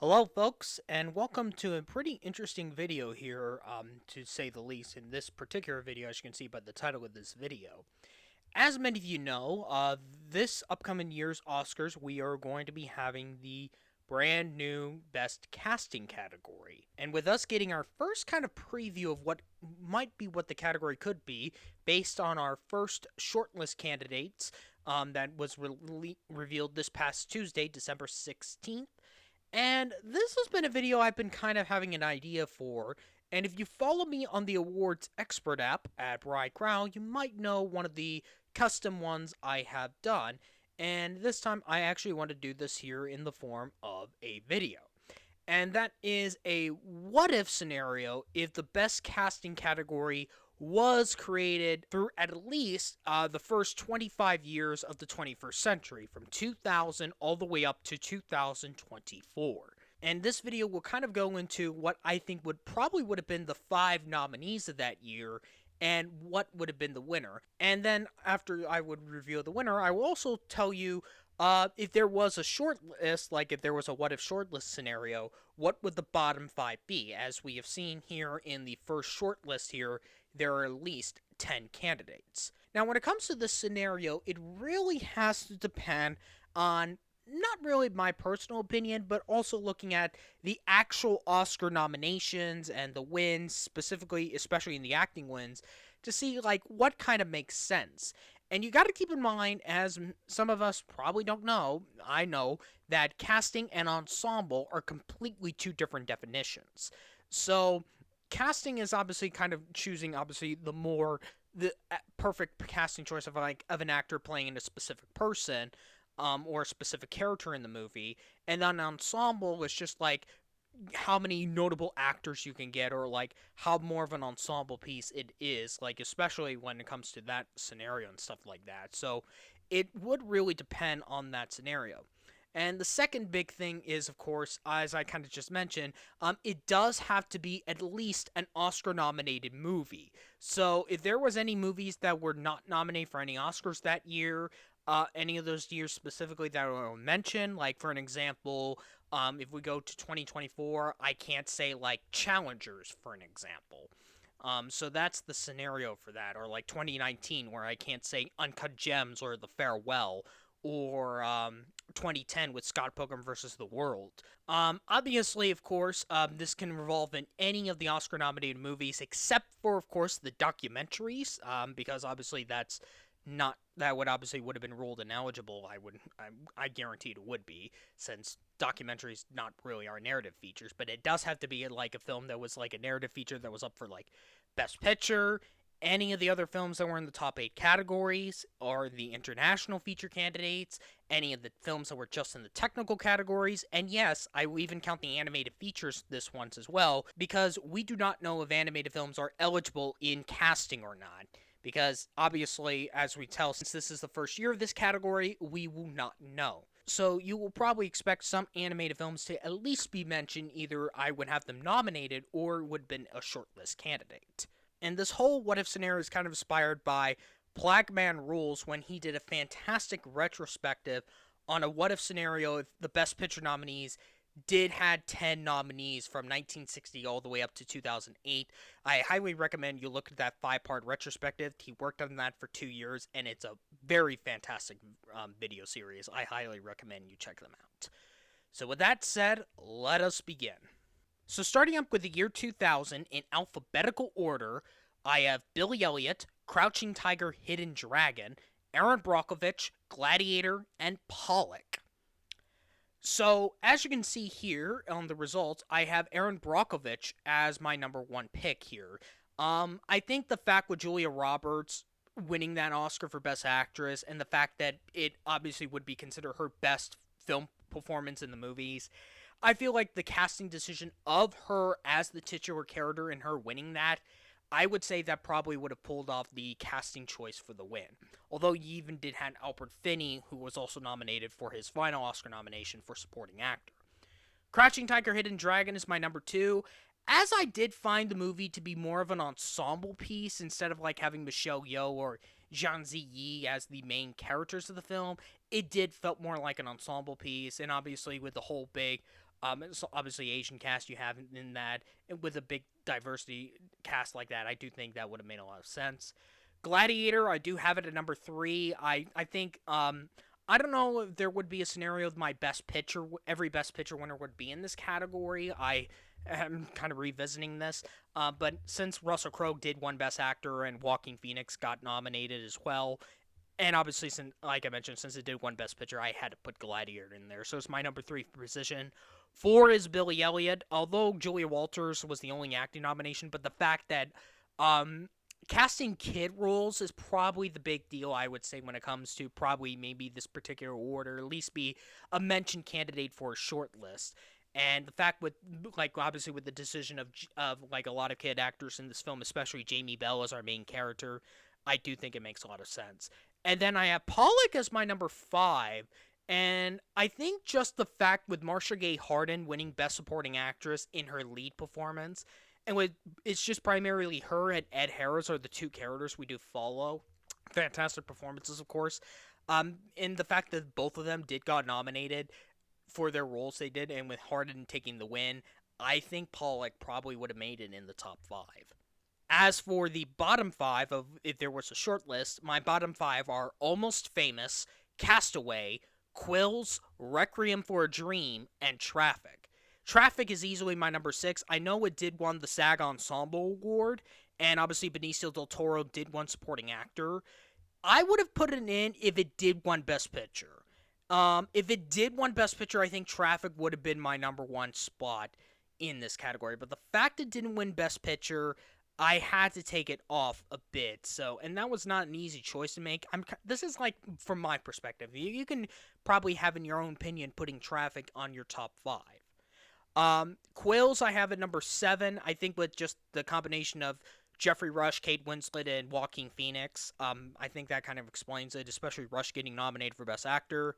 Hello, folks, and welcome to a pretty interesting video here, to say the least. In this particular video, as you can see by the title of this video, as many of you know, this upcoming year's Oscars, we are going to be having the brand new Best Casting category. And with us getting our first kind of preview of what might be what the category could be, based on our first shortlist candidates that was revealed this past Tuesday, December 16th. And this has been a video I've been kind of having an idea for. And if you follow me on the awards expert app at Bright Crown, you might know one of the custom ones I have done. And this time I actually want to do this here in the form of a video. And that is a what if scenario if the best casting category was created through at least the first 25 years of the 21st century, from 2000 all the way up to 2024. And this video will kind of go into what I think would have been the 5 nominees of that year and what would have been the winner. And then after I would reveal the winner, I will also tell you if there was a short list, like if there was a what if shortlist scenario, what would the bottom 5 be? As we have seen here in the first short list here, there are at least 10 candidates. Now, when it comes to this scenario, it really has to depend on not really my personal opinion, but also looking at the actual Oscar nominations and the wins, specifically, especially in the acting wins, to see like what kind of makes sense. And you got to keep in mind, as some of us probably don't know, I know that casting and ensemble are completely two different definitions. So, casting is obviously kind of choosing obviously the perfect casting choice of an actor playing in a specific person, or a specific character in the movie, and then ensemble is just like how many notable actors you can get, or like how more of an ensemble piece it is, like especially when it comes to that scenario and stuff like that. So it would really depend on that scenario. And the second big thing is, of course, as I kind of just mentioned, it does have to be at least an Oscar nominated movie. So if there was any movies that were not nominated for any Oscars that year, any of those years specifically that I will mention, like for an example, if we go to 2024, I can't say like Challengers, for an example. So that's the scenario for that, or like 2019, where I can't say Uncut Gems or The Farewell, or 2010 with Scott Pilgrim versus the World. Obviously, of course, this can revolve in any of the Oscar-nominated movies, except for, of course, the documentaries, because obviously that would have been ruled ineligible. I guarantee it would be, since documentaries not really are narrative features, but it does have to be like a film that was like a narrative feature that was up for like Best Picture. Any of the other films that were in the top 8 categories, or the international feature candidates, any of the films that were just in the technical categories, and yes, I will even count the animated features this once as well, because we do not know if animated films are eligible in casting or not. Because obviously, as we tell, since this is the first year of this category, we will not know. So you will probably expect some animated films to at least be mentioned. Either I would have them nominated or would have been a shortlist candidate. And this whole what if scenario is kind of inspired by plagmanrules, when he did a fantastic retrospective on a what if scenario if the best picture nominees did had 10 nominees from 1960 all the way up to 2008. I highly recommend you look at that 5-part retrospective. He worked on that for 2 years, and it's a very fantastic video series. I highly recommend you check them out. So with that said, let us begin. So starting up with the year 2000 in alphabetical order, I have Billy Elliot, Crouching Tiger, Hidden Dragon, Aaron Brockovich, Gladiator, and Pollock. So, as you can see here on the results, I have Aaron Brockovich as my number 1 pick here. I think the fact with Julia Roberts winning that Oscar for Best Actress, and the fact that it obviously would be considered her best film performance in the movies, I feel like the casting decision of her as the titular character and her winning that, I would say that probably would have pulled off the casting choice for the win. Although you even did have Albert Finney, who was also nominated for his final Oscar nomination for supporting actor. Crouching Tiger, Hidden Dragon is my number 2. As I did find the movie to be more of an ensemble piece instead of like having Michelle Yeoh or Zhang Ziyi as the main characters of the film, it did felt more like an ensemble piece. And obviously with the whole big So obviously Asian cast you have in that, and with a big diversity cast like that, I do think that would have made a lot of sense. Gladiator, I do have it at number three. I think I don't know if there would be a scenario of my best picture, every best picture winner would be in this category. I am kind of revisiting this, but since Russell Crowe did win Best Actor and Walking Phoenix got nominated as well, and obviously, since like I mentioned, since it did win Best Picture, I had to put Gladiator in there. So it's my number three position. Four is Billy Elliot, although Julia Walters was the only acting nomination. But the fact that um, casting kid roles is probably the big deal, I would say, when it comes to probably maybe this particular award, or at least be a mentioned candidate for a short list. And the fact with like obviously with the decision of like a lot of kid actors in this film, especially Jamie Bell as our main character, I do think it makes a lot of sense. And then I have Pollock as my number five. And I think just the fact with Marcia Gay Harden winning Best Supporting Actress in her lead performance, and with it's just primarily her and Ed Harris are the two characters we do follow. Fantastic performances, of course. And the fact that both of them did got nominated for their roles they did, and with Harden taking the win, I think Pollock probably would have made it in the top five. As for the bottom five of if there was a short list, my bottom five are Almost Famous, Castaway, Quills, Requiem for a Dream, and Traffic. Traffic is easily my number six. I know it did win the SAG Ensemble Award, and obviously Benicio del Toro did win Supporting Actor. I would have put it in if it did win Best Picture. If it did win Best Picture, I think Traffic would have been my number one spot in this category. But the fact it didn't win Best Picture, I had to take it off a bit. So, and that was not an easy choice to make. This is like from my perspective. You can probably have in your own opinion putting Traffic on your top five. Quills I have at number seven. I think with just the combination of Jeffrey Rush, Kate Winslet, and Joaquin Phoenix, I think that kind of explains it. Especially Rush getting nominated for Best Actor.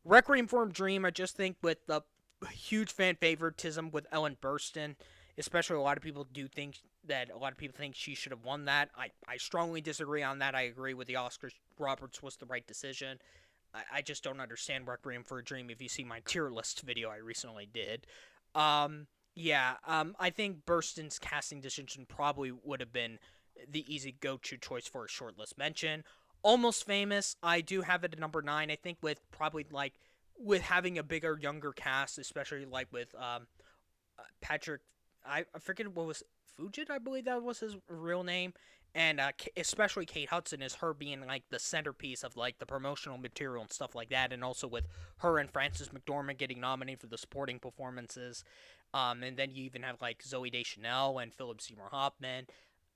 Requiem for a Dream, I just think with the huge fan favoritism with Ellen Burstyn, especially a lot of people do think that a lot of people think she should have won that. I strongly disagree on that. I agree with the Oscars. Roberts was the right decision. I just don't understand Requiem for a Dream if you see my tier list video I recently did. I think Burstyn's casting decision probably would have been the easy go-to choice for a shortlist mention. Almost Famous, I do have it at number nine. I think with probably like with having a bigger, younger cast, especially like with Patrick, I forget what was Fugit, I believe that was his real name, and especially Kate Hudson is her being like the centerpiece of like the promotional material and stuff like that, and also with her and Frances McDormand getting nominated for the supporting performances, and then you even have like Zoe Deschanel and Philip Seymour Hoffman.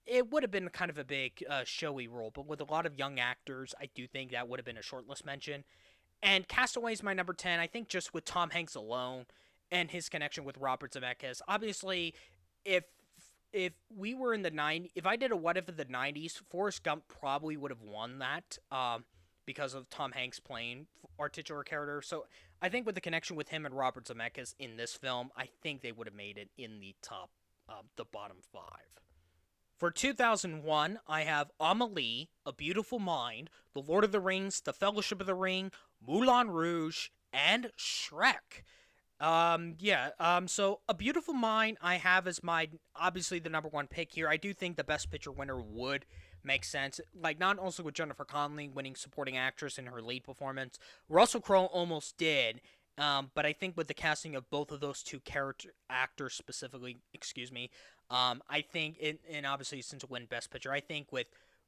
It would have been kind of a big showy role, but with a lot of young actors, I do think that would have been a shortlist mention. And Castaway is my number 10. I think just with Tom Hanks alone and his connection with Robert Zemeckis. Obviously, if if we were in the 90s, if I did a what if of the 90s, Forrest Gump probably would have won that because of Tom Hanks playing our titular character. So I think with the connection with him and Robert Zemeckis in this film, I think they would have made it in the top, the bottom five. For 2001, I have Amelie, A Beautiful Mind, The Lord of the Rings, The Fellowship of the Ring, Moulin Rouge, and Shrek. So A Beautiful Mind I have as my, obviously the number one pick here. I do think the Best Picture winner would make sense. Like, not also with Jennifer Connelly winning supporting actress in her lead performance. Russell Crowe almost did, but I think with the casting of both of those two character actors specifically, I think, and obviously since it won Best Picture, I think with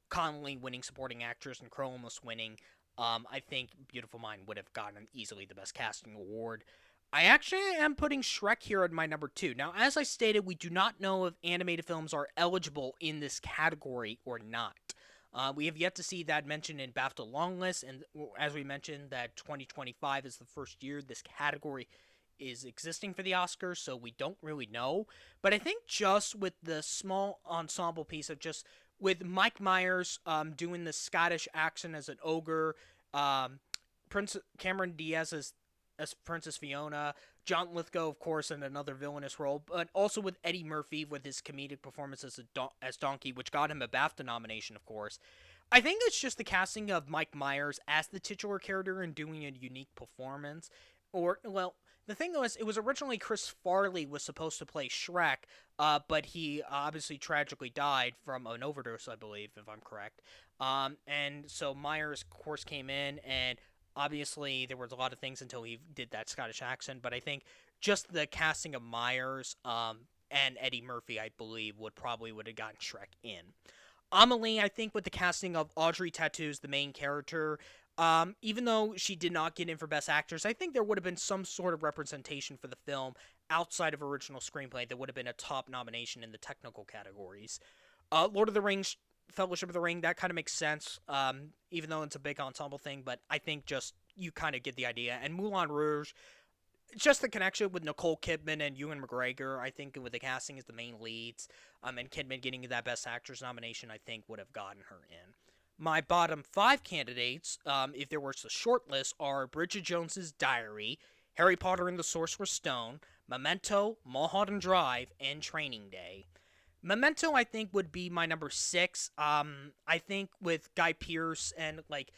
Connelly winning supporting actress and Crowe almost winning, I think Beautiful Mind would have gotten easily the Best Casting Award. I actually am putting Shrek here at my number two. Now, as I stated, we do not know if animated films are eligible in this category or not. We have yet to see that mentioned in BAFTA long list, and as we mentioned, that 2025 is the first year this category is existing for the Oscars, so we don't really know. But I think just with the small ensemble piece of just with Mike Myers doing the Scottish accent as an ogre, Prince Cameron Diaz as Princess Fiona, John Lithgow, of course, in another villainous role, but also with Eddie Murphy with his comedic performance as Donkey, which got him a BAFTA nomination, of course. I think it's just the casting of Mike Myers as the titular character and doing a unique performance, or, well, The thing was, it was originally Chris Farley was supposed to play Shrek, but he obviously tragically died from an overdose, I believe, if I'm correct. And so Myers, of course, came in, and obviously there was a lot of things until he did that Scottish accent. But I think just the casting of Myers, and Eddie Murphy, I believe, would have gotten Shrek in. Amelie, I think, with the casting of Audrey Tautou, the main character, even though she did not get in for Best Actress, I think there would have been some sort of representation for the film outside of original screenplay that would have been a top nomination in the technical categories. Lord of the Rings, Fellowship of the Ring, that kind of makes sense, even though it's a big ensemble thing, but I think just you kind of get the idea. And Moulin Rouge, just the connection with Nicole Kidman and Ewan McGregor, I think with the casting as the main leads, and Kidman getting that Best Actress nomination, I think would have gotten her in. My bottom five candidates, if there was a short list, are Bridget Jones's Diary, Harry Potter and the Sorcerer's Stone, Memento, Mulholland Drive, and Training Day. Memento, I think, would be my number six. I think with Guy Pearce and like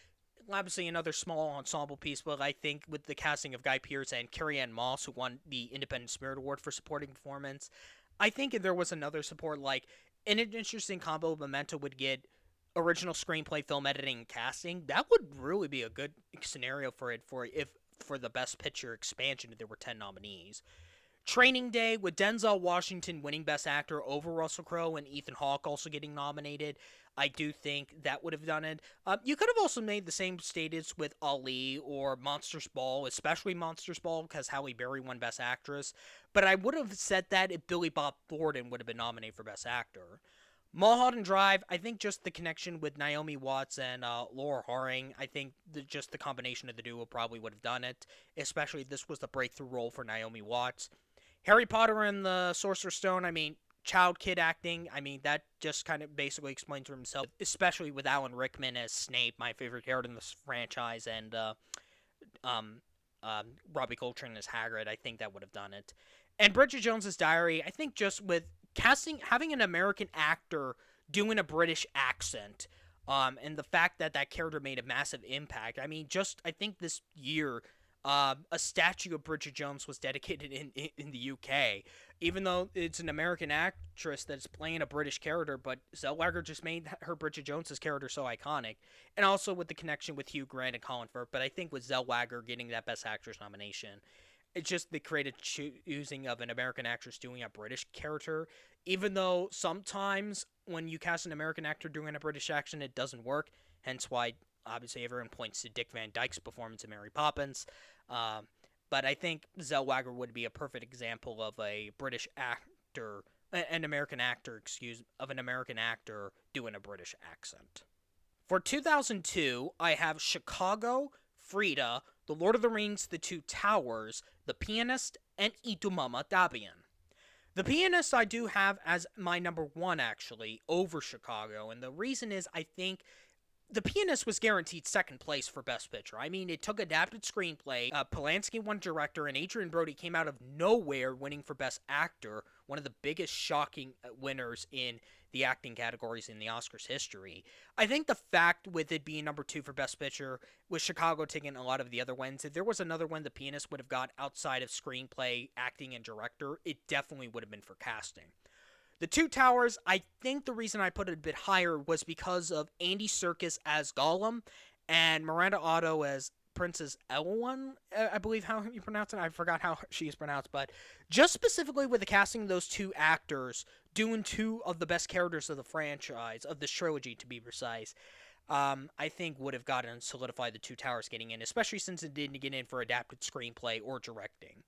obviously another small ensemble piece, but I think with the casting of Guy Pearce and Carrie-Anne Moss, who won the Independent Spirit Award for supporting performance, I think if there was another support, like an interesting combo, Memento would get original screenplay, film editing, and casting. That would really be a good scenario for it for the Best Picture expansion if there were 10 nominees. Training Day, with Denzel Washington winning Best Actor over Russell Crowe and Ethan Hawke also getting nominated, I do think that would have done it. You could have also made the same status with Ali or Monsters Ball, especially Monsters Ball, because Halle Berry won Best Actress. But I would have said that if Billy Bob Thornton would have been nominated for Best Actor. Mulholland Drive, I think just the connection with Naomi Watts and Laura Harring, I think just the combination of the duo probably would have done it, especially if this was the breakthrough role for Naomi Watts. Harry Potter and the Sorcerer's Stone, I mean, child kid acting, I mean, that just kind of basically explains for himself, especially with Alan Rickman as Snape, my favorite character in this franchise, and um, Robbie Coltrane as Hagrid. I think that would have done it. And Bridget Jones's Diary, I think just with having an American actor doing a British accent, and the fact that that character made a massive impact. I mean, just I think this year, a statue of Bridget Jones was dedicated in the UK, even though it's an American actress that's playing a British character. But Zellweger just made her Bridget Jones's character so iconic, and also with the connection with Hugh Grant and Colin Firth. But I think with Zellweger getting that Best Actress nomination, it's just the creative choosing of an American actress doing a British character. Even though sometimes when you cast an American actor doing a British accent, it doesn't work. Hence why obviously everyone points to Dick Van Dyke's performance in Mary Poppins. Um, but I think Zellweger would be a perfect example of a British actor, an American actor, of an American actor doing a British accent. For 2002, I have Chicago, Frida, The Lord of the Rings, The Two Towers, The Pianist, and Itumama Dabian. The Pianist I do have as my number one, actually, over Chicago, and the reason is I think the Pianist was guaranteed second place for Best Picture. I mean, it took adapted screenplay. Polanski won director, and Adrian Brody came out of nowhere winning for Best Actor, one of the biggest shocking winners in the acting categories in the Oscars history. I think the fact with it being number two for Best Picture, with Chicago taking a lot of the other wins, if there was another one the Pianist would have got outside of screenplay, acting, and director, it definitely would have been for casting. The Two Towers, I think the reason I put it a bit higher was because of Andy Serkis as Gollum and Miranda Otto as Princess Elwyn, I believe how you pronounce it. I forgot how she is pronounced, but just specifically with the casting of those two actors, doing two of the best characters of the franchise, of this trilogy to be precise, I think would have gotten solidified the Two Towers getting in, especially since it didn't get in for adapted screenplay or directing.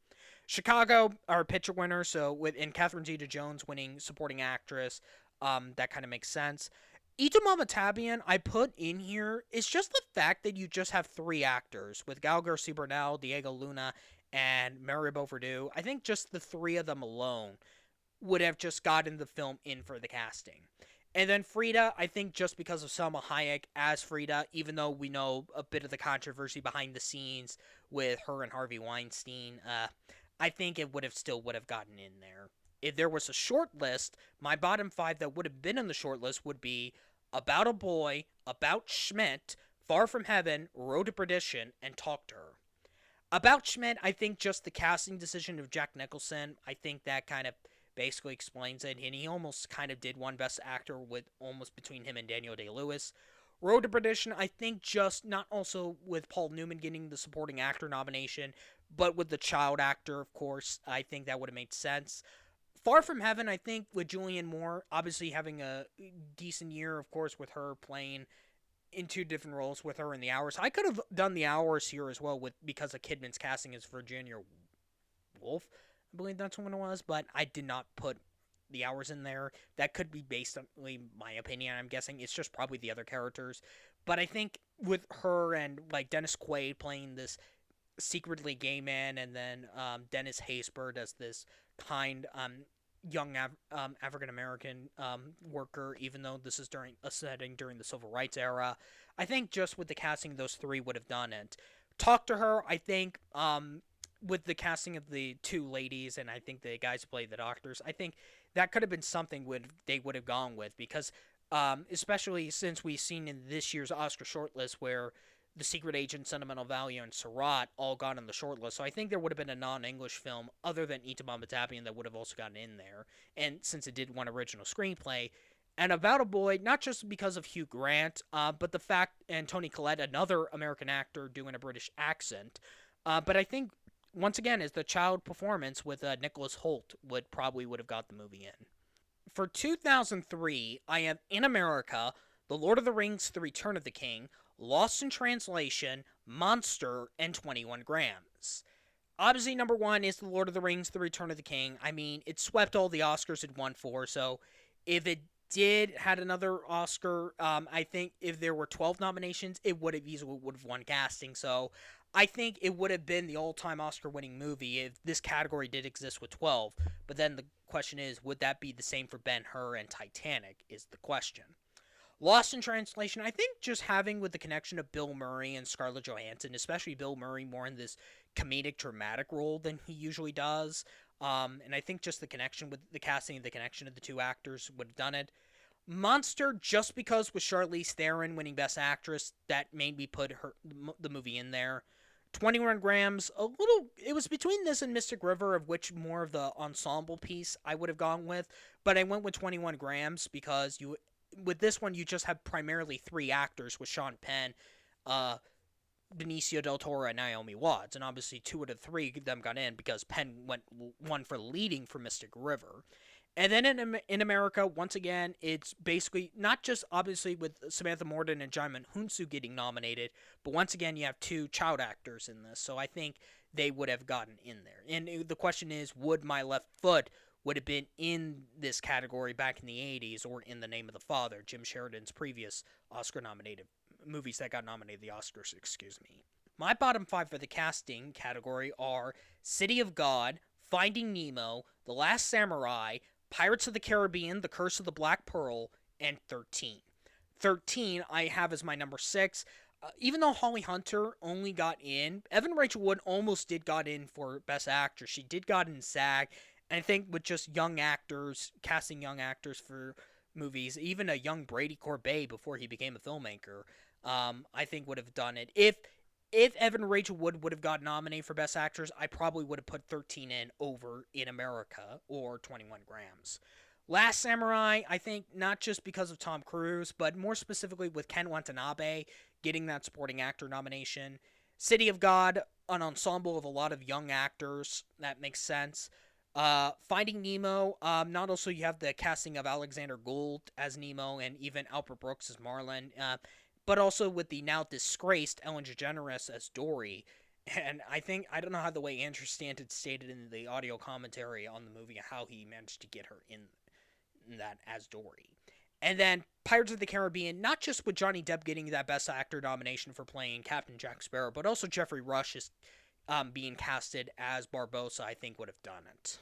Chicago, our picture winner, so and Catherine Zeta-Jones winning supporting actress, that kind of makes sense. Ito Mamatabian, I put in here, it's just the fact that you just have three actors, with Gal Garcia Bernal, Diego Luna, and Mario Boverdue. I think just the three of them alone would have just gotten the film in for the casting. And then Frida, I think just because of Selma Hayek as Frida, even though we know a bit of the controversy behind the scenes with her and Harvey Weinstein, I think it would have gotten in there. If there was a short list, my bottom five that would have been in the short list would be About a Boy, About Schmidt, Far From Heaven, Road to Perdition, and Talk to Her. About Schmidt, I think just the casting decision of Jack Nicholson, I think that kind of basically explains it. And he almost kind of did one Best Actor with almost between him and Daniel Day-Lewis. Road to Perdition, I think just not also with Paul Newman getting the supporting actor nomination, but with the child actor, of course, I think that would have made sense. Far From Heaven, I think with Julianne Moore, obviously having a decent year, of course, with her playing in two different roles with her in The Hours. I could have done The Hours here as well with because of Kidman's casting as Virginia Woolf. I believe that's what it was, but I did not put The Hours in there. That could be based on my opinion. I'm guessing it's just probably the other characters, but I think with her and like Dennis Quaid playing this secretly gay man, and then Dennis Haysbert as this kind young African American worker, even though this is during a setting during the Civil Rights era. I think just with the casting, those three would have done it. Talk to Her, I think, with the casting of the two ladies, and I think the guys who played the doctors, I think that could have been something they would have gone with because, especially since we've seen in this year's Oscar shortlist where the Secret Agent, Sentimental Value, and Surratt all got on the shortlist. So I think there would have been a non-English film other than Itamar Batapian that would have also gotten in there. And since it did one original screenplay, and About a Boy, not just because of Hugh Grant, but the fact, and Toni Collette, another American actor doing a British accent. But I think, once again, is the child performance with Nicholas Hoult would have got the movie in. For 2003, I have In America, The Lord of the Rings, The Return of the King, Lost in Translation, Monster, and 21 Grams. Obviously, number one is The Lord of the Rings, The Return of the King. I mean, it swept all the Oscars it won for, so if it had another Oscar, I think if there were 12 nominations, it would have easily would have won casting, so I think it would have been the all-time Oscar-winning movie if this category did exist with 12, but then the question is, would that be the same for Ben-Hur and Titanic, is the question. Lost in Translation, I think just having with the connection of Bill Murray and Scarlett Johansson, especially Bill Murray more in this comedic dramatic role than he usually does. And I think just the connection with the casting, the connection of the two actors would have done it. Monster, just because with Charlize Theron winning Best Actress, that made me put the movie in there. 21 Grams, it was between this and Mystic River, of which more of the ensemble piece I would have gone with, but I went with 21 Grams because with this one, you just have primarily three actors with Sean Penn, Benicio del Toro, and Naomi Watts. And obviously, two out of three of them got in because Penn went one for leading for Mystic River. And then in America, once again, it's basically not just obviously with Samantha Morton and Jaimin Hunsu getting nominated, but once again, you have two child actors in this. So I think they would have gotten in there. And the question is, would My Left Foot would have been in this category back in the 80s or In the Name of the Father, Jim Sheridan's previous Oscar-nominated movies that got nominated the Oscars, excuse me. My bottom five for the casting category are City of God, Finding Nemo, The Last Samurai, Pirates of the Caribbean, The Curse of the Black Pearl, and 13. 13 I have as my number 6. Even though Holly Hunter only got in, Evan Rachel Wood almost did got in for Best Actress. She did got in SAG, and I think with just young actors, casting young actors for movies, even a young Brady Corbet before he became a filmmaker, I think would have done it. If Evan Rachel Wood would have got nominated for Best Actress, I probably would have put 13 in over In America or 21 Grams. Last Samurai, I think not just because of Tom Cruise, but more specifically with Ken Watanabe getting that supporting actor nomination. City of God, an ensemble of a lot of young actors, that makes sense. Finding Nemo, not also you have the casting of Alexander Gould as Nemo and even Albert Brooks as Marlin, but also with the now disgraced Ellen DeGeneres as Dory. And I don't know how the way Andrew Stanton stated in the audio commentary on the movie how he managed to get her in that as Dory. And then Pirates of the Caribbean, not just with Johnny Depp getting that Best Actor nomination for playing Captain Jack Sparrow, but also Jeffrey Rush is being casted as Barbossa, I think would have done it.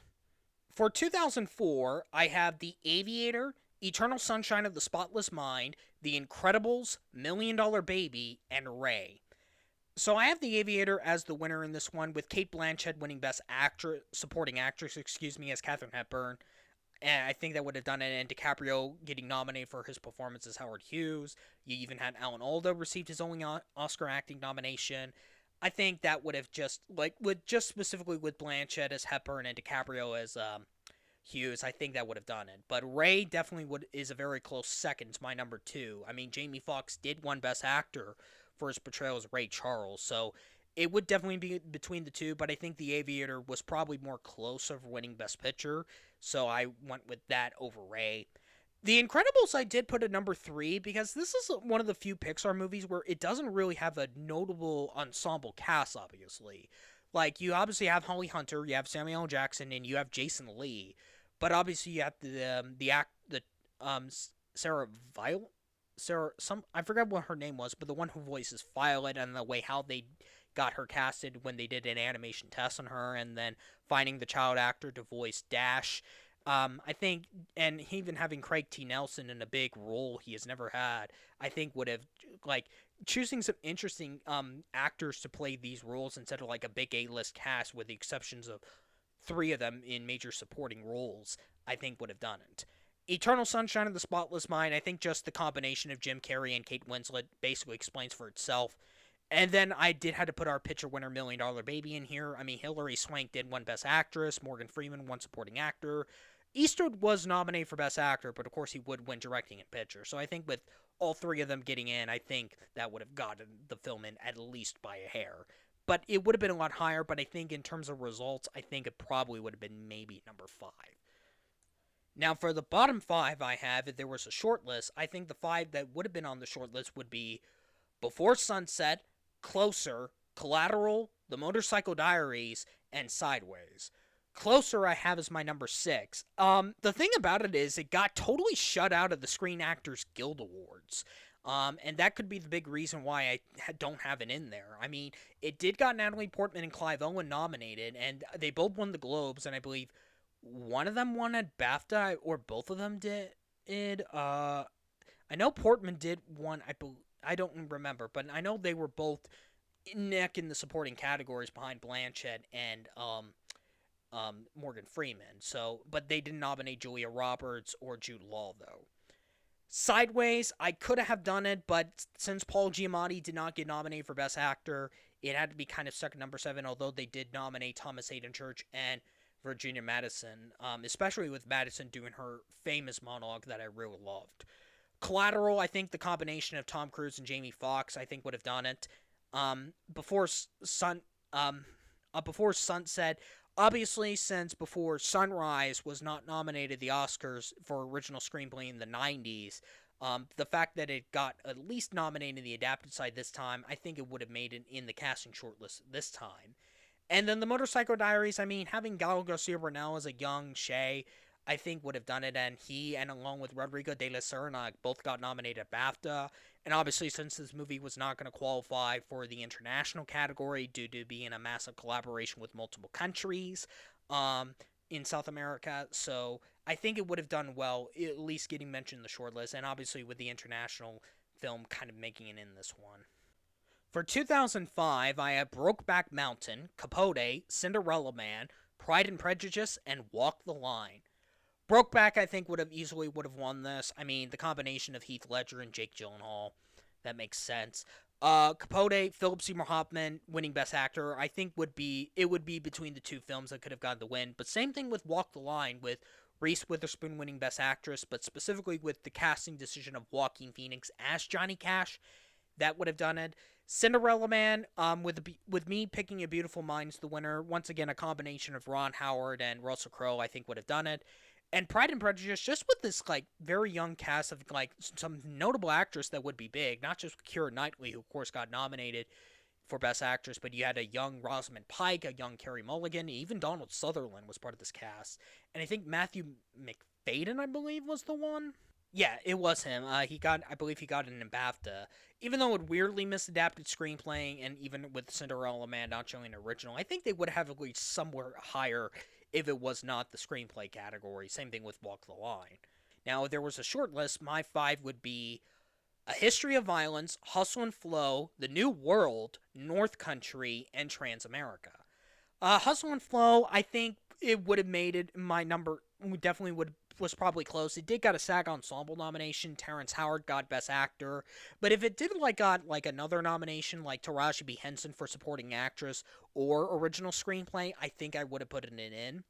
For 2004, I have The Aviator, Eternal Sunshine of the Spotless Mind, The Incredibles, Million Dollar Baby, and Ray. So I have The Aviator as the winner in this one, with Cate Blanchett winning Best Supporting Actress, as Katharine Hepburn. And I think that would have done it, and DiCaprio getting nominated for his performance as Howard Hughes. You even had Alan Alda receive his only Oscar acting nomination. I think that would have just like with just specifically with Blanchett as Hepburn and DiCaprio as Hughes, I think that would have done it. But Ray definitely would is a very close second to my number two. I mean, Jamie Foxx did win Best Actor for his portrayal as Ray Charles, so it would definitely be between the two. But I think The Aviator was probably more close of winning Best Picture, so I went with that over Ray. The Incredibles I did put at number three because this is one of the few Pixar movies where it doesn't really have a notable ensemble cast, obviously. Like, you obviously have Holly Hunter, you have Samuel L. Jackson, and you have Jason Lee. But obviously you have Sarah Violet, I forgot what her name was, but the one who voices Violet, and the way how they got her casted when they did an animation test on her, and then finding the child actor to voice Dash. I think, and even having Craig T. Nelson in a big role he has never had, I think would have like choosing some interesting actors to play these roles instead of like a big A-list cast, with the exceptions of three of them in major supporting roles, I think would have done it. Eternal Sunshine of the Spotless Mind, I think just the combination of Jim Carrey and Kate Winslet basically explains for itself. And then I did have to put our picture winner Million Dollar Baby in here. I mean, Hilary Swank did win Best Actress, Morgan Freeman won Supporting Actor. Eastwood was nominated for Best Actor, but of course he would win Directing and Picture. So I think with all three of them getting in, I think that would have gotten the film in at least by a hair. But it would have been a lot higher, but I think in terms of results, I think it probably would have been maybe number five. Now, for the bottom five I have, if there was a short list, I think the five that would have been on the short list would be Before Sunset, Closer, Collateral, The Motorcycle Diaries, and Sideways. Closer I have as my number six. The thing about it is it got totally shut out of the Screen Actors Guild Awards. And that could be the big reason why I don't have it in there. I mean, it did got Natalie Portman and Clive Owen nominated, and they both won the Globes, and I believe one of them won at BAFTA, or both of them did. I know Portman did one. I don't remember, but I know they were both neck in the supporting categories behind Blanchett and Morgan Freeman. So, but they didn't nominate Julia Roberts or Jude Law though. Sideways, I could have done it, but since Paul Giamatti did not get nominated for Best Actor, it had to be kind of stuck at number seven. Although they did nominate Thomas Hayden Church and Virginia Madsen, especially with Madsen doing her famous monologue that I really loved. Collateral, I think the combination of Tom Cruise and Jamie Foxx, I think would have done it. Before Sunset, obviously, since Before Sunrise was not nominated the Oscars for original screenplay in the 90s, the fact that it got at least nominated in the adapted side this time, I think it would have made it in the casting shortlist this time. And then the Motorcycle Diaries, I mean, having Gal Garcia Bernal as a young Shay, I think would have done it, and he, and along with Rodrigo de la Serna, both got nominated at BAFTA. And obviously, since this movie was not going to qualify for the international category due to being a massive collaboration with multiple countries in South America, so I think it would have done well, at least getting mentioned in the shortlist, and obviously with the international film kind of making it in this one. For 2005, I have Brokeback Mountain, Capote, Cinderella Man, Pride and Prejudice, and Walk the Line. Brokeback, I think, would have won this. I mean, the combination of Heath Ledger and Jake Gyllenhaal, that makes sense. Capote, Philip Seymour Hoffman winning Best Actor, I think would be between the two films that could have gotten the win. But same thing with Walk the Line, with Reese Witherspoon winning Best Actress, but specifically with the casting decision of Joaquin Phoenix as Johnny Cash, that would have done it. Cinderella Man, with me picking A Beautiful Mind's the winner. Once again, a combination of Ron Howard and Russell Crowe, I think would have done it. And Pride and Prejudice, just with this like very young cast of like some notable actors that would be big, not just Keira Knightley, who of course got nominated for Best Actress, but you had a young Rosamund Pike, a young Carey Mulligan, even Donald Sutherland was part of this cast, and I think Matthew McFadden, I believe, was the one. Yeah, it was him. I believe he got it in BAFTA. Even though it weirdly misadapted screenplaying, and even with Cinderella Man not showing original, I think they would have at least somewhere higher if it was not the screenplay category. Same thing with Walk the Line. Now, if there was a short list, my five would be A History of Violence, Hustle and Flow, The New World, North Country, and Transamerica. Hustle and Flow, I think it would have made it my number. Definitely would was probably close. It did got a SAG Ensemble nomination. Terrence Howard got Best Actor, but if it did like got like another nomination like Taraji B Henson for Supporting Actress or Original Screenplay, I think I would have put it in.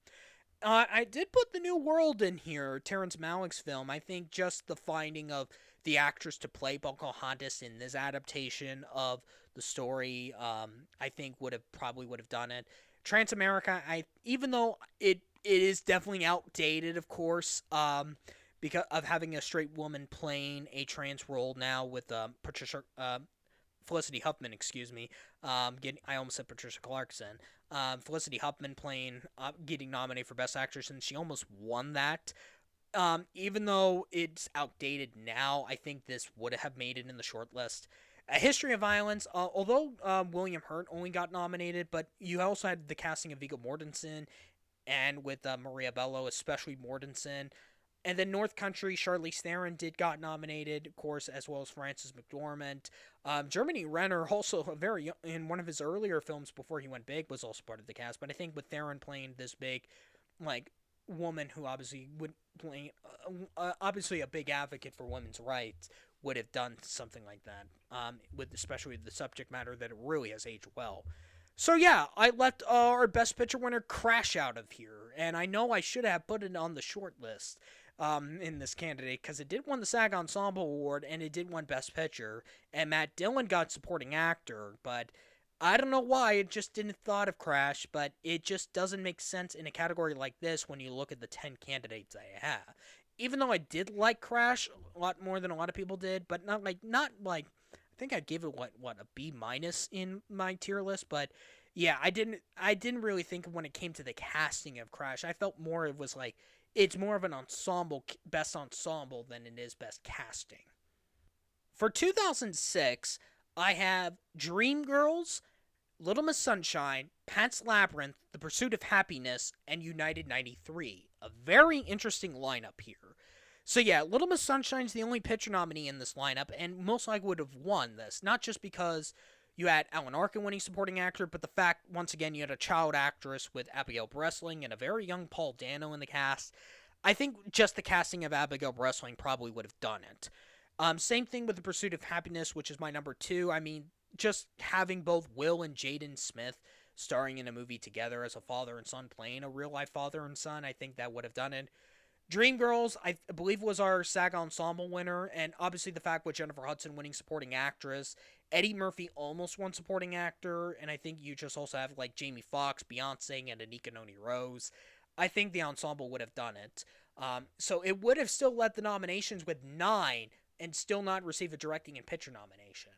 I did put The New World in here, Terrence Malick's film. I think just the finding of the actress to play Pocahontas in this adaptation of the story, I think would have done it. Transamerica, I even though it is definitely outdated, of course, because of having a straight woman playing a trans role now with Patricia Felicity Huffman, excuse me. I almost said Patricia Clarkson. Felicity Huffman playing, getting nominated for Best Actress, and she almost won that. Even though it's outdated now, I think this would have made it in the shortlist. A History of Violence, although William Hurt only got nominated, but you also had the casting of Viggo Mortensen and with Maria Bello, especially Mortensen. And then North Country, Charlize Theron did got nominated, of course, as well as Frances McDormand. Jeremy Renner, also a very in one of his earlier films before he went big, was also part of the cast. But I think with Theron playing this big, like woman who obviously would play, obviously a big advocate for women's rights, would have done something like that. With especially the subject matter that it really has aged well. So yeah, I let our Best Picture winner crash out of here, and I know I should have put it on the short list in this candidate because it did win the SAG Ensemble Award and it did win Best Picture, and Matt Dillon got Supporting Actor, but I don't know why it just didn't thought of Crash, but it just doesn't make sense in a category like this when you look at the 10 candidates I have. Even though I did like Crash a lot more than a lot of people did, but not like I think I'd give it what a B minus in my tier list, but yeah, I didn't really think when it came to the casting of Crash. I felt more it was like it's more of an ensemble best ensemble than it is best casting. For 2006, I have Dreamgirls, Little Miss Sunshine, Pan's Labyrinth, The Pursuit of Happiness, and United 93. A very interesting lineup here. So yeah, Little Miss Sunshine's the only picture nominee in this lineup, and most likely would have won this. Not just because you had Alan Arkin winning supporting actor, but the fact, once again, you had a child actress with Abigail Breslin and a very young Paul Dano in the cast. I think just the casting of Abigail Breslin probably would have done it. Same thing with The Pursuit of Happiness, which is my number two. I mean, just having both Will and Jaden Smith starring in a movie together as a father and son, playing a real life father and son, I think that would have done it. Dreamgirls, I believe, was our SAG Ensemble winner, and obviously the fact with Jennifer Hudson winning Supporting Actress. Eddie Murphy almost won Supporting Actor, and I think you just also have like Jamie Foxx, Beyonce, and Anika Noni Rose. I think the ensemble would have done it. So it would have still led the nominations with 9 and still not receive a directing and picture nomination.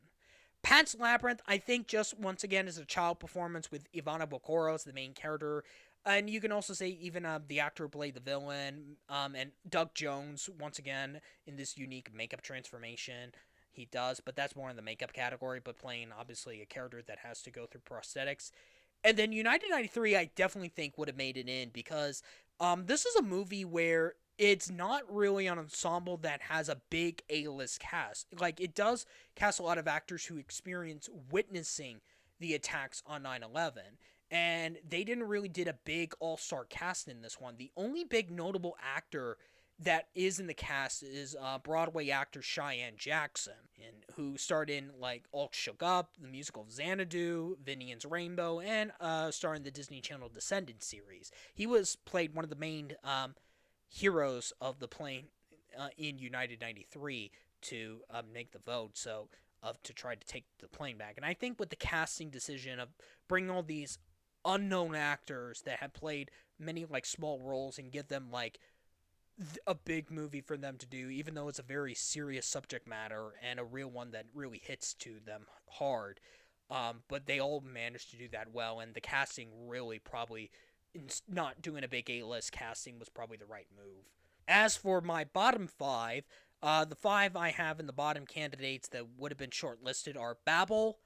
Pan's Labyrinth, I think, just once again is a child performance with Ivana Bokoro, the main character. And you can also say even the actor who played the villain, and Doug Jones, once again, in this unique makeup transformation. He does, but that's more in the makeup category, but playing, obviously, a character that has to go through prosthetics. And then United 93, I definitely think would have made it in because this is a movie where it's not really an ensemble that has a big A-list cast. Like, it does cast a lot of actors who experience witnessing the attacks on 9/11, and they didn't really did a big all-star cast in this one. The only big notable actor that is in the cast is Broadway actor Cheyenne Jackson, and who starred in like All Shook Up, the musical of Xanadu, Vinian's Rainbow, and starred in the Disney Channel Descendants series. He was played one of the main heroes of the plane in United 93 to make the vote, so to try to take the plane back. And I think with the casting decision of bringing all these unknown actors that have played many like small roles and give them like a big movie for them to do, even though it's a very serious subject matter and a real one that really hits to them hard. But they all managed to do that well, and the casting really probably, not doing a big A-list casting was probably the right move. As for my bottom five, the five I have in the bottom candidates that would have been shortlisted are Babel,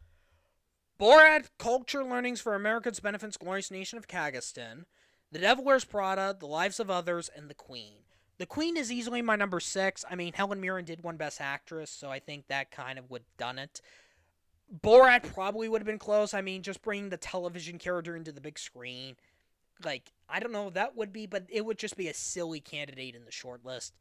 Borat, Culture Learnings for America's Benefits Glorious Nation of Kazakhstan, The Devil Wears Prada, The Lives of Others, and The Queen. The Queen is easily my number 6. I mean, Helen Mirren did win Best Actress, so I think that kind of would have done it. Borat probably would have been close. I mean, just bringing the television character into the big screen. like, I don't know if that would be, but it would just be a silly candidate in the shortlist.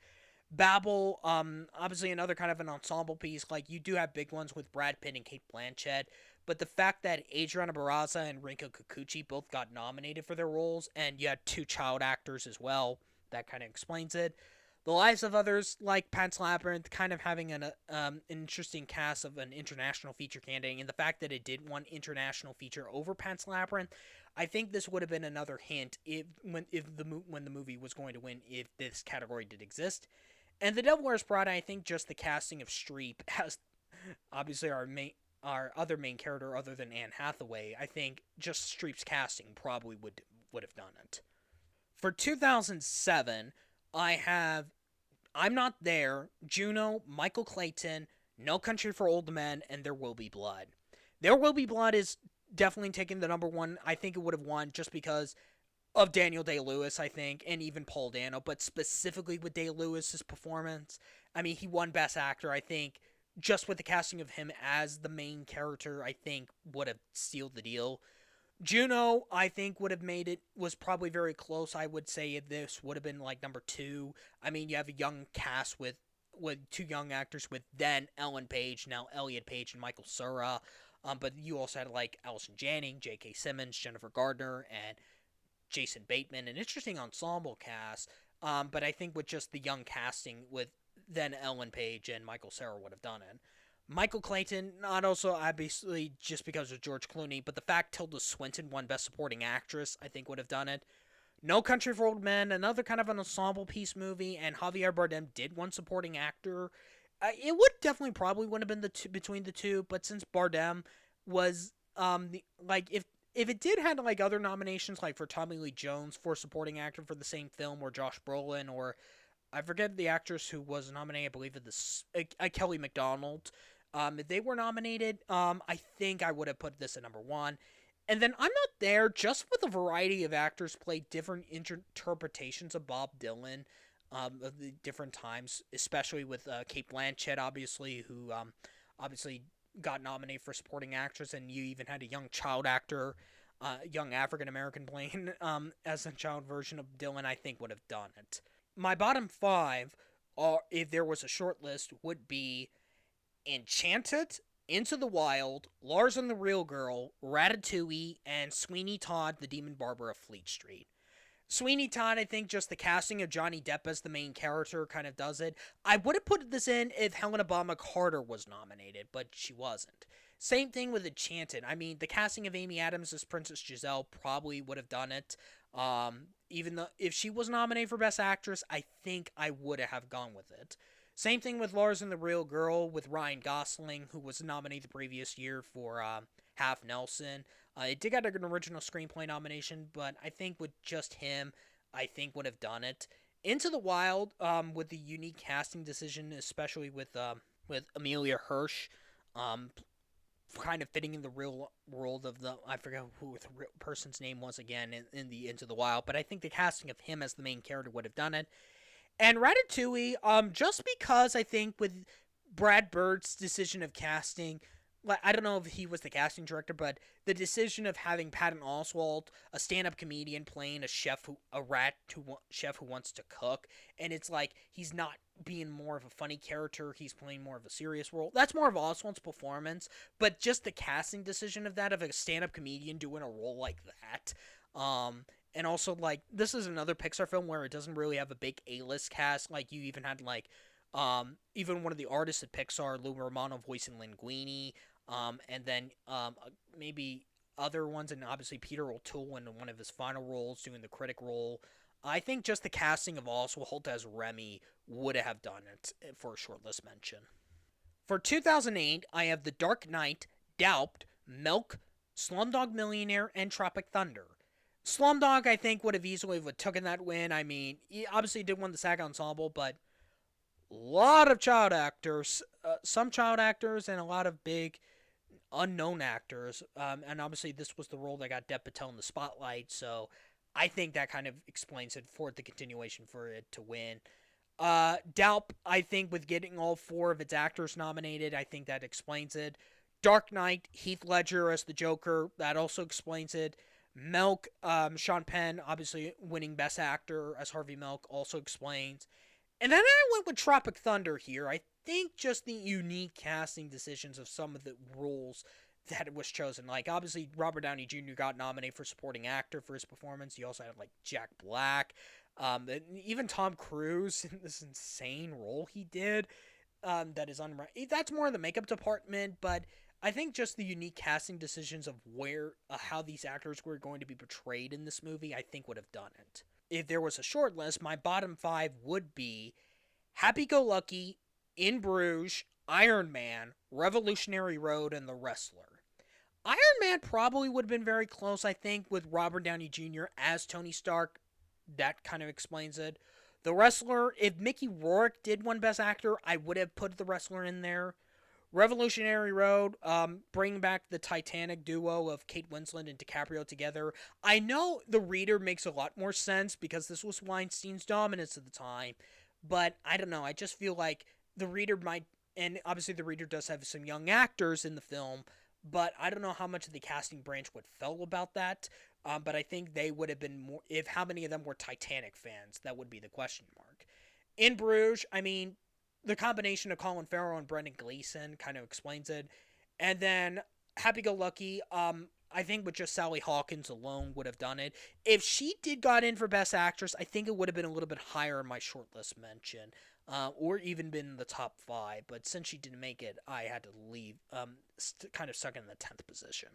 Babel, obviously another kind of an ensemble piece. Like, you do have big ones with Brad Pitt and Kate Blanchett, but the fact that Adriana Barraza and Rinko Kikuchi both got nominated for their roles, and you had two child actors as well, that kind of explains it. The Lives of Others, like Pan's Labyrinth, kind of having an interesting cast of an international feature candidate, and the fact that it did one international feature over Pan's Labyrinth, I think this would have been another hint when the movie was going to win if this category did exist. And The Devil Wears Prada, I think just the casting of Streep as obviously our other main character other than Anne Hathaway, I think just Streep's casting probably would have done it. For 2007, I have I'm Not There, Juno, Michael Clayton, No Country for Old Men, and There Will Be Blood. There Will Be Blood is definitely taking the number one. I think it would have won just because of Daniel Day-Lewis, I think, and even Paul Dano, but specifically with Day-Lewis's performance. I mean, he won Best Actor, I think, just with the casting of him as the main character, I think would have sealed the deal. Juno, I think, would have made it, was probably very close. I would say this would have been like number two. I mean, you have a young cast with two young actors with then Ellen Page, now Elliot Page and Michael Cera. But you also had like Allison Janney, J.K. Simmons, Jennifer Gardner, and Jason Bateman, an interesting ensemble cast. But I think with just the young casting with then Ellen Page and Michael Cera would have done it. Michael Clayton, not also obviously just because of George Clooney, but the fact Tilda Swinton won Best Supporting Actress, I think would have done it. No Country for Old Men, another kind of an ensemble piece movie, and Javier Bardem did one supporting actor. It would definitely probably would have been between the two, but since Bardem was like if it did have like other nominations like for Tommy Lee Jones for supporting actor for the same film, or Josh Brolin, or I forget the actress who was nominated, I believe it this Kelly MacDonald. If they were nominated, I think I would have put this at number one. And then I'm Not There, just with a variety of actors play different interpretations of Bob Dylan, of the different times, especially with Kate Blanchett, obviously, who obviously got nominated for supporting actress, and you even had a young child actor, young African American playing as a child version of Dylan. I think would have done it. My bottom five, if there was a short list, would be Enchanted, Into the Wild, Lars and the Real Girl, Ratatouille, and Sweeney Todd, the Demon Barber of Fleet Street. Sweeney Todd, I think just the casting of Johnny Depp as the main character kind of does it. I would have put this in if Helena Bonham Carter was nominated, but she wasn't. Same thing with Enchanted. I mean, the casting of Amy Adams as Princess Giselle probably would have done it. Even though if she was nominated for Best Actress, I think I would have gone with it. Same thing with Lars and the Real Girl with Ryan Gosling, who was nominated the previous year for Half Nelson. It did get an original screenplay nomination, but I think with just him, I think would have done it. Into the Wild, with the unique casting decision, especially with Amelia Hirsch, um, kind of fitting in the real world of the I forget who the real person's name was again in the Into the Wild, but I think the casting of him as the main character would have done it. And Ratatouille, just because I think with Brad Bird's decision of casting, like I don't know if he was the casting director, but the decision of having Patton Oswalt, a stand-up comedian, playing chef who wants to cook, and it's like he's not being more of a funny character, he's playing more of a serious role. That's more of Oswalt's performance, but just the casting decision of that of a stand-up comedian doing a role like that, and also, like, this is another Pixar film where it doesn't really have a big A-list cast. Like, you even had, like, even one of the artists at Pixar, Lou Romano, voicing Linguini, and then maybe other ones, and obviously Peter O'Toole in one of his final roles doing the critic role. I think just the casting of Oswald as Remy would have done it for a shortlist mention. For 2008, I have The Dark Knight, Doubt, Milk, Slumdog Millionaire, and Tropic Thunder. Slumdog, I think, would have easily have taken that win. I mean, he obviously did win the SAG Ensemble, but a lot of child actors, some child actors, and a lot of big unknown actors. And obviously, this was the role that got Dev Patel in the spotlight, so I think that kind of explains it for the continuation for it to win. Doubt, I think, with getting all four of its actors nominated, I think that explains it. Dark Knight, Heath Ledger as the Joker, that also explains it. Milk, Sean Penn, obviously winning Best Actor as Harvey Milk, also explains. And then I went with Tropic Thunder here. I think just the unique casting decisions of some of the roles that it was chosen. Like, obviously, Robert Downey Jr. got nominated for supporting actor for his performance. You also had, like, Jack Black. Even Tom Cruise in this insane role he did. That is that's more in the makeup department, but I think just the unique casting decisions of where how these actors were going to be portrayed in this movie, I think would have done it. If there was a short list, my bottom five would be Happy Go Lucky, In Bruges, Iron Man, Revolutionary Road, and The Wrestler. Iron Man probably would have been very close, I think, with Robert Downey Jr. as Tony Stark. That kind of explains it. The Wrestler, if Mickey Rourke did win Best Actor, I would have put The Wrestler in there. Revolutionary Road, bringing back the Titanic duo of Kate Winslet and DiCaprio together. I know The Reader makes a lot more sense because this was Weinstein's dominance at the time, but I don't know. I just feel like The Reader might, and obviously The Reader does have some young actors in the film, but I don't know how much of the casting branch would feel about that. But I think they would have been more. If how many of them were Titanic fans, that would be the question mark. In Bruges, I mean, the combination of Colin Farrell and Brendan Gleeson kind of explains it. And then Happy Go Lucky, I think with just Sally Hawkins alone would have done it. If she did got in for Best Actress, I think it would have been a little bit higher in my shortlist mention, or even been in the top five. But since she didn't make it, I had to leave, kind of stuck in the 10th position.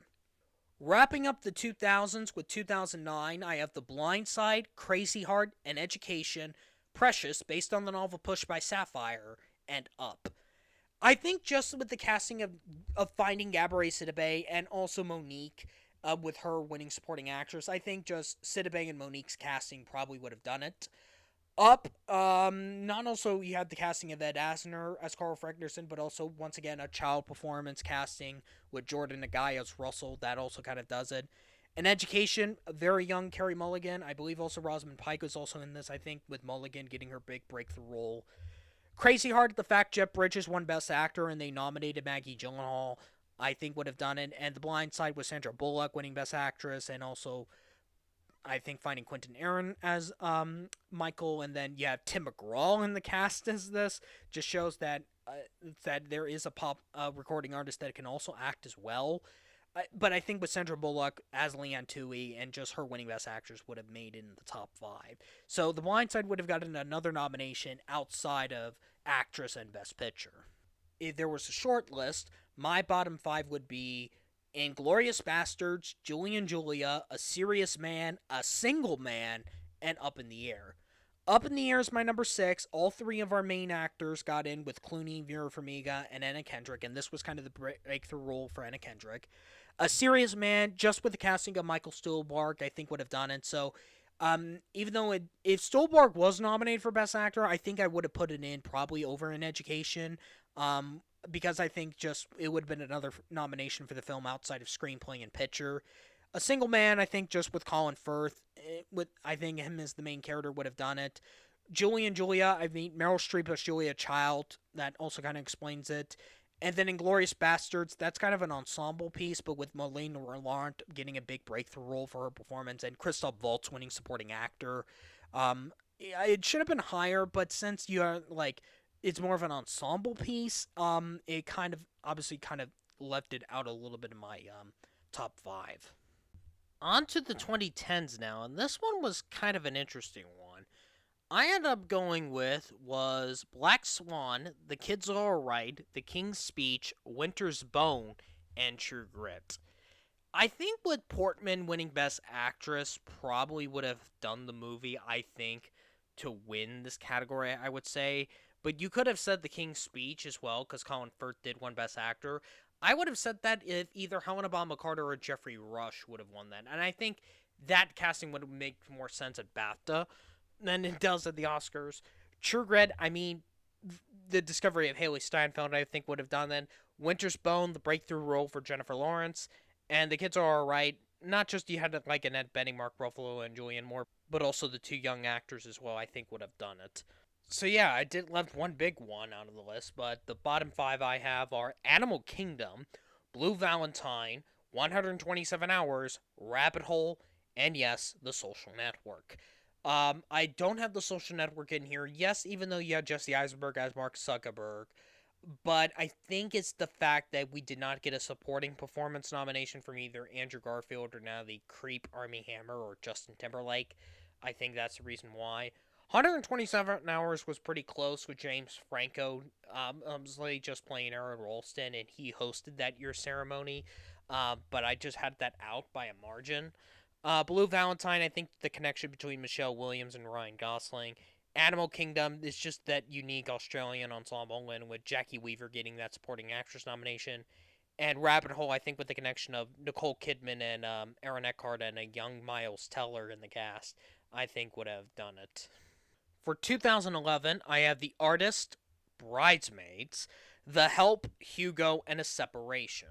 Wrapping up the 2000s with 2009, I have The Blind Side, Crazy Heart, and Education, Precious, based on the novel Pushed by Sapphire, and Up. I think just with the casting of Finding Gabourey Sidibe and also Monique, with her winning supporting actress, I think just Sidibe and Monique's casting probably would have done it. Up, not also you had the casting of Ed Asner as Carl Fregnerson, but also once again a child performance casting with Jordan Nagai as Russell. That also kind of does it. In Education, a very young Carey Mulligan. I believe also Rosamund Pike was also in this. I think with Mulligan getting her big breakthrough role. Crazy Heart, the fact Jeff Bridges won Best Actor and they nominated Maggie Gyllenhaal, I think would have done it. And The Blind Side with Sandra Bullock winning Best Actress, and also I think finding Quentin Aaron as Michael, and then you have Tim McGraw in the cast as this, just shows that that there is a pop recording artist that can also act as well. But I think with Sandra Bullock as Leanne Tui and just her winning Best Actress would have made it in the top five. So The Blind Side would have gotten another nomination outside of Actress and Best Picture. If there was a short list, my bottom five would be Inglorious Bastards, Julie and Julia, A Serious Man, A Single Man, and Up in the Air. Up in the Air is my number six. All three of our main actors got in with Clooney, Vera Farmiga, and Anna Kendrick, and this was kind of the breakthrough role for Anna Kendrick. A Serious Man, just with the casting of Michael Stuhlbarg, I think would have done it. So, even though if Stuhlbarg was nominated for Best Actor, I think I would have put it in probably over in Education. Because I think just it would have been another nomination for the film outside of screenplay and picture. A Single Man, I think, just with Colin Firth, with I think him as the main character would have done it. Julie and Julia, I mean Meryl Streep as Julia Child, that also kind of explains it. And then Inglorious Bastards, that's kind of an ensemble piece, but with Marlene Laurent getting a big breakthrough role for her performance, and Christoph Waltz winning supporting actor. It should have been higher, but since you are like it's more of an ensemble piece, it kind of obviously kind of left it out a little bit in my top five. On to the 2010s now, and this one was kind of an interesting one. I ended up going with was Black Swan, The Kids Are Alright, The King's Speech, Winter's Bone, and True Grit. I think with Portman winning Best Actress probably would have done the movie, I think, to win this category, I would say. But you could have said The King's Speech as well, because Colin Firth did win Best Actor. I would have said that if either Helena Bonham Carter or Jeffrey Rush would have won that. And I think that casting would make more sense at BAFTA than it does at the Oscars. True Grit, I mean, the discovery of Haley Steinfeld, I think, would have done that. Winter's Bone, the breakthrough role for Jennifer Lawrence, and The Kids Are Alright. Not just you had like Annette Bening, Mark Ruffalo, and Julianne Moore, but also the two young actors as well, I think would have done it. So yeah, I did left one big one out of the list, but the bottom five I have are Animal Kingdom, Blue Valentine, 127 Hours, Rabbit Hole, and yes, The Social Network. I don't have The Social Network in here. Yes, even though you had Jesse Eisenberg as Mark Zuckerberg, but I think it's the fact that we did not get a supporting performance nomination from either Andrew Garfield or now the creep Armie Hammer or Justin Timberlake. I think that's the reason why. 127 Hours was pretty close with James Franco, obviously just playing Aaron Ralston, and he hosted that year's ceremony. But I just had that out by a margin. Blue Valentine, I think the connection between Michelle Williams and Ryan Gosling. Animal Kingdom is just that unique Australian ensemble, and with Jackie Weaver getting that supporting actress nomination. And Rabbit Hole, I think, with the connection of Nicole Kidman and Aaron Eckhart and a young Miles Teller in the cast, I think would have done it. For 2011, I have The Artist, Bridesmaids, The Help, Hugo, and A Separation.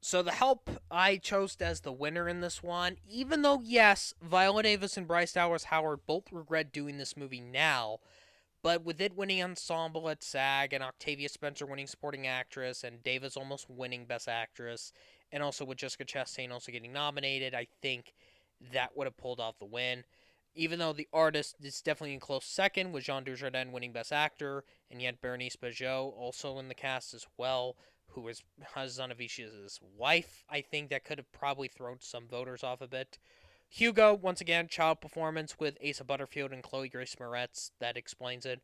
So The Help I chose as the winner in this one, even though yes, Viola Davis and Bryce Dallas Howard both regret doing this movie now, but with it winning ensemble at SAG and Octavia Spencer winning supporting actress and Davis almost winning best actress, and also with Jessica Chastain also getting nominated, I think that would have pulled off the win. Even though The Artist is definitely in close second, with Jean Dujardin winning Best Actor, and yet Bernice Bejo also in the cast as well, who is Hazan Avicii's wife. I think that could have probably thrown some voters off a bit. Hugo, once again, child performance with Asa Butterfield and Chloe Grace Moretz. That explains it.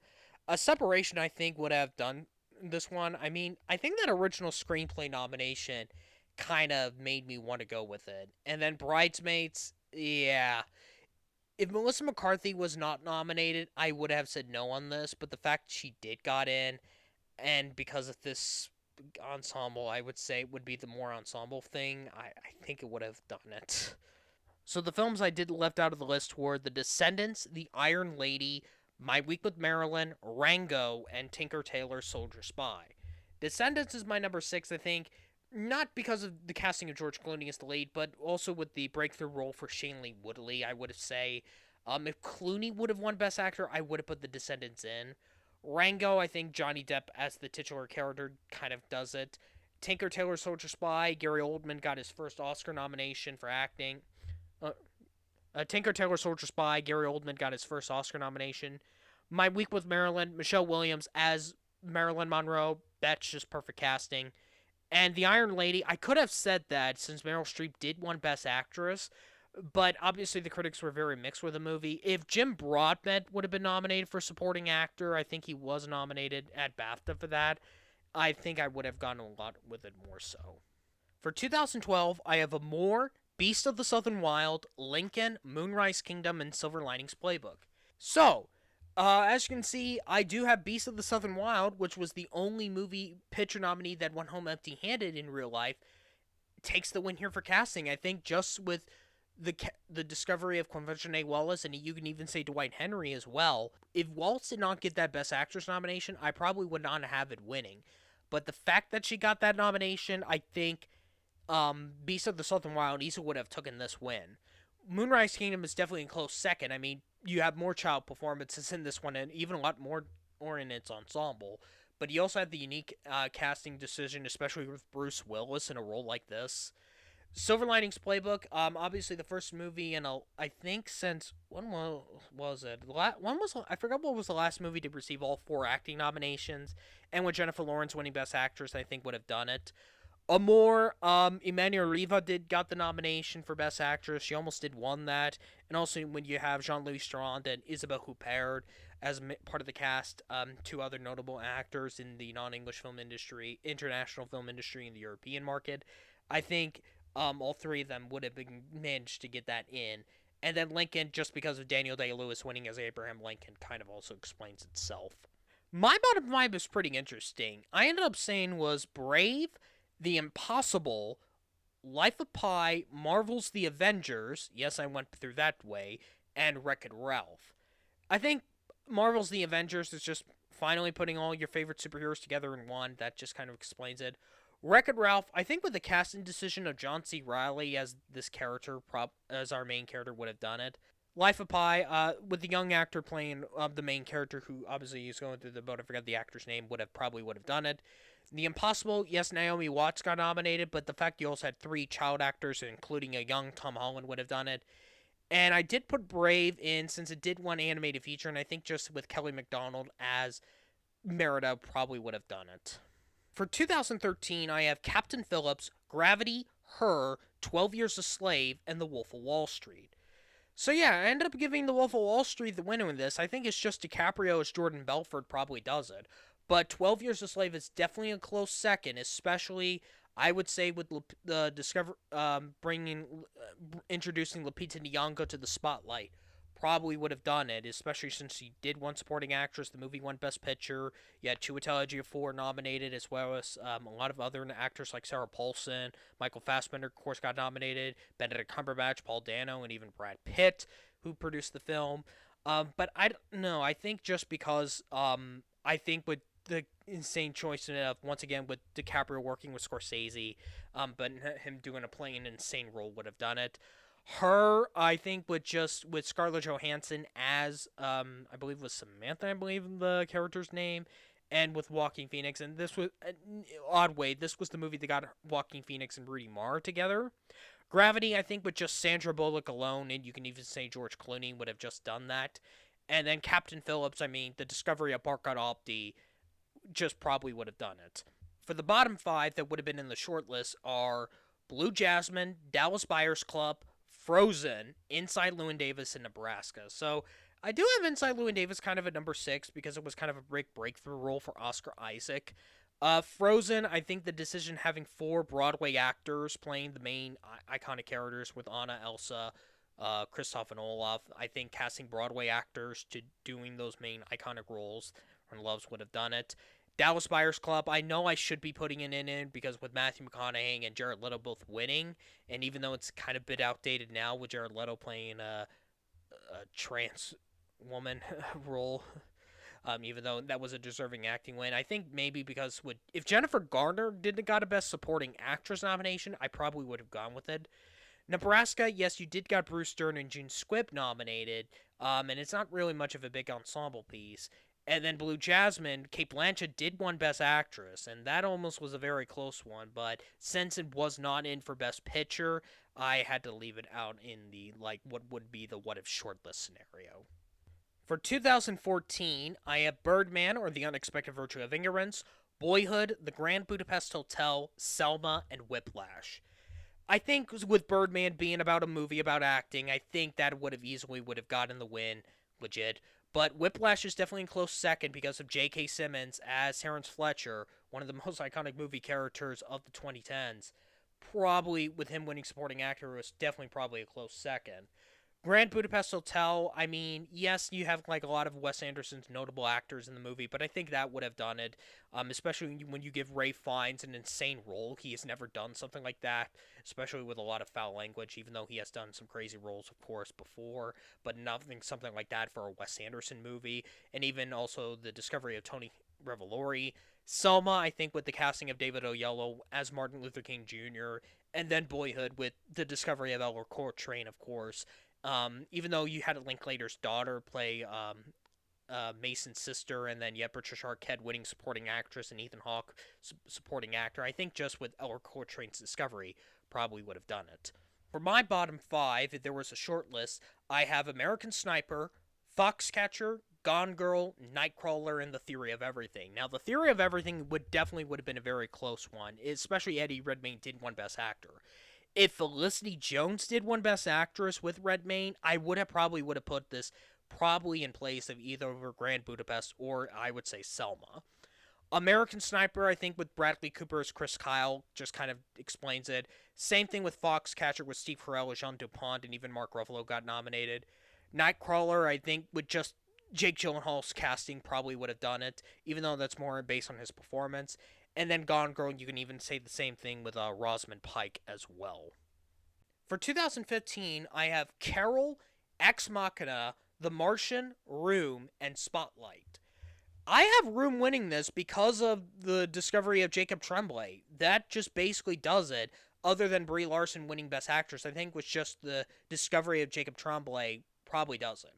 A Separation, I think, would have done this one. I mean, I think that original screenplay nomination kind of made me want to go with it. And then Bridesmaids, yeah. If Melissa McCarthy was not nominated, I would have said no on this. But the fact she did got in, and because of this ensemble, I would say it would be the more ensemble thing. I think it would have done it. So the films I did left out of the list were The Descendants, The Iron Lady, My Week with Marilyn, Rango, and Tinker Tailor Soldier Spy. Descendants is my number six, I think, not because of the casting of George Clooney as the lead, but also with the breakthrough role for Shailene Woodley, I would say. If Clooney would have won Best Actor, I would have put The Descendants in. Rango, I think Johnny Depp as the titular character kind of does it. Tinker Tailor Soldier Spy, Gary Oldman got his first Oscar nomination for acting. Uh, Tinker Tailor Soldier Spy, Gary Oldman got his first Oscar nomination. My Week with Marilyn, Michelle Williams as Marilyn Monroe, that's just perfect casting. And The Iron Lady, I could have said that since Meryl Streep did win Best Actress, but obviously the critics were very mixed with the movie. If Jim Broadbent would have been nominated for supporting actor, I think he was nominated at BAFTA for that. I think I would have gone a lot with it more so. For 2012, I have Amour, Beast of the Southern Wild, Lincoln, Moonrise Kingdom, and Silver Linings Playbook. So, as you can see, I do have Beast of the Southern Wild, which was the only movie picture nominee that went home empty handed in real life, takes the win here for casting. I think just with the discovery of Convention A. Wallace, and you can even say Dwight Henry as well. If Wallace did not get that Best Actress nomination, I probably would not have it winning. But the fact that she got that nomination, I think Beast of the Southern Wild easily would have taken this win. Moonrise Kingdom is definitely in close second. I mean, you have more child performances in this one, and even a lot more in its ensemble. But you also have the unique casting decision, especially with Bruce Willis in a role like this. Silver Linings Playbook, obviously the first movie in I think since when was it? One was I forgot what was the last movie to receive all four acting nominations, and with Jennifer Lawrence winning Best Actress, I think would have done it. Amor, Emmanuel Riva got the nomination for Best Actress. She almost did won that. And also when you have Jean-Louis Strand and Isabelle Huppert as part of the cast, two other notable actors in the non-English film industry, international film industry, and the European market, I think all three of them would have been managed to get that in. And then Lincoln, just because of Daniel Day-Lewis winning as Abraham Lincoln, kind of also explains itself. My bottom five is pretty interesting. I ended up saying was Brave, The Impossible, Life of Pi, Marvel's The Avengers. Yes, I went through that way, and Wreck-It Ralph. I think Marvel's The Avengers is just finally putting all your favorite superheroes together in one. That just kind of explains it. Wreck-It Ralph, I think with the casting decision of John C. Reilly as this character, as our main character, would have done it. Life of Pi, with the young actor playing the main character, who obviously is going through the boat. I forgot the actor's name. Probably would have done it. The Impossible, yes, Naomi Watts got nominated, but the fact you also had three child actors, including a young Tom Holland, would have done it. And I did put Brave in since it did one animated feature, and I think just with Kelly MacDonald as Merida probably would have done it. For 2013, I have Captain Phillips, Gravity, Her, 12 Years a Slave, and The Wolf of Wall Street. So yeah, I ended up giving The Wolf of Wall Street the winner in this. I think it's just DiCaprio as Jordan Belfort probably does it. But 12 Years a Slave is definitely a close second, especially I would say with the discover introducing Lupita Nyong'o to the spotlight. Probably would have done it, especially since she did one supporting actress. The movie won Best Picture. You had Chiwetel Ejiofor nominated, as well as a lot of other actors like Sarah Paulson, Michael Fassbender, of course, got nominated. Benedict Cumberbatch, Paul Dano, and even Brad Pitt, who produced the film. But I don't know. I think just because I think with the insane choice of once again with DiCaprio working with Scorsese, but him doing a plain insane role would have done it. Her, I think, with Scarlett Johansson as I believe was Samantha, I believe the character's name, and with Joaquin Phoenix, and this was odd way. This was the movie that got Joaquin Phoenix and Rudy Mara together. Gravity, I think, with just Sandra Bullock alone, and you can even say George Clooney would have just done that. And then Captain Phillips, I mean, the discovery of Barkhad Opti just probably would have done it. For the bottom five that would have been in the shortlist are Blue Jasmine, Dallas Buyers Club, Frozen, Inside Llewyn Davis, and Nebraska. So I do have Inside Llewyn Davis kind of at number six because it was kind of a breakthrough role for Oscar Isaac. Frozen, I think the decision having four Broadway actors playing the main iconic characters with Anna, Elsa, Kristoff, and Olaf. I think casting Broadway actors to doing those main iconic roles and Loves would have done it. Dallas Buyers Club, I know I should be putting it in because with Matthew McConaughey and Jared Leto both winning, and even though it's kind of a bit outdated now with Jared Leto playing a trans woman role, even though that was a deserving acting win, I think maybe because if Jennifer Garner didn't got a Best Supporting Actress nomination, I probably would have gone with it. Nebraska, yes, you did got Bruce Dern and June Squibb nominated, and it's not really much of a big ensemble piece. And then Blue Jasmine, Kate Blanchett did win Best Actress, and that almost was a very close one. But since it was not in for Best Picture, I had to leave it out in the what would be the what if shortlist scenario. For 2014, I have Birdman or The Unexpected Virtue of Ignorance, Boyhood, The Grand Budapest Hotel, Selma, and Whiplash. I think with Birdman being about a movie about acting, I think that would have gotten the win, legit. But Whiplash is definitely in close second because of J.K. Simmons as Terrence Fletcher, one of the most iconic movie characters of the 2010s. Probably with him winning supporting actor was definitely probably a close second. Grand Budapest Hotel, I mean, yes, you have like a lot of Wes Anderson's notable actors in the movie, but I think that would have done it, especially when you give Ray Fiennes an insane role. He has never done something like that, especially with a lot of foul language, even though he has done some crazy roles, of course, before, but nothing something like that for a Wes Anderson movie, and even also the discovery of Tony Revolori. Selma, I think, with the casting of David Oyelowo as Martin Luther King Jr., and then Boyhood with the discovery of Elmer Coltrane, of course, even though you had Linklater's daughter play Mason's sister, and then yet Patricia Arquette winning supporting actress and Ethan Hawke supporting actor, I think just with Elmer Coltrane's discovery probably would have done it. For my bottom five, if there was a short list, I have American Sniper, Foxcatcher, Gone Girl, Nightcrawler, and The Theory of Everything. Now, The Theory of Everything would have been a very close one, especially Eddie Redmayne did win Best Actor. If Felicity Jones did win Best Actress with Redmayne, I probably would have put this probably in place of either over Grand Budapest or I would say Selma. American Sniper, I think with Bradley Cooper as Chris Kyle, just kind of explains it. Same thing with Foxcatcher with Steve Carell as Jean Dupont, and even Mark Ruffalo got nominated. Nightcrawler, I think with just Jake Gyllenhaal's casting probably would have done it, even though that's more based on his performance. And then Gone Girl, you can even say the same thing with Rosamund Pike as well. For 2015, I have Carol, Ex Machina, The Martian, Room, and Spotlight. I have Room winning this because of the discovery of Jacob Tremblay. That just basically does it, other than Brie Larson winning Best Actress. I think was just the discovery of Jacob Tremblay probably doesn't.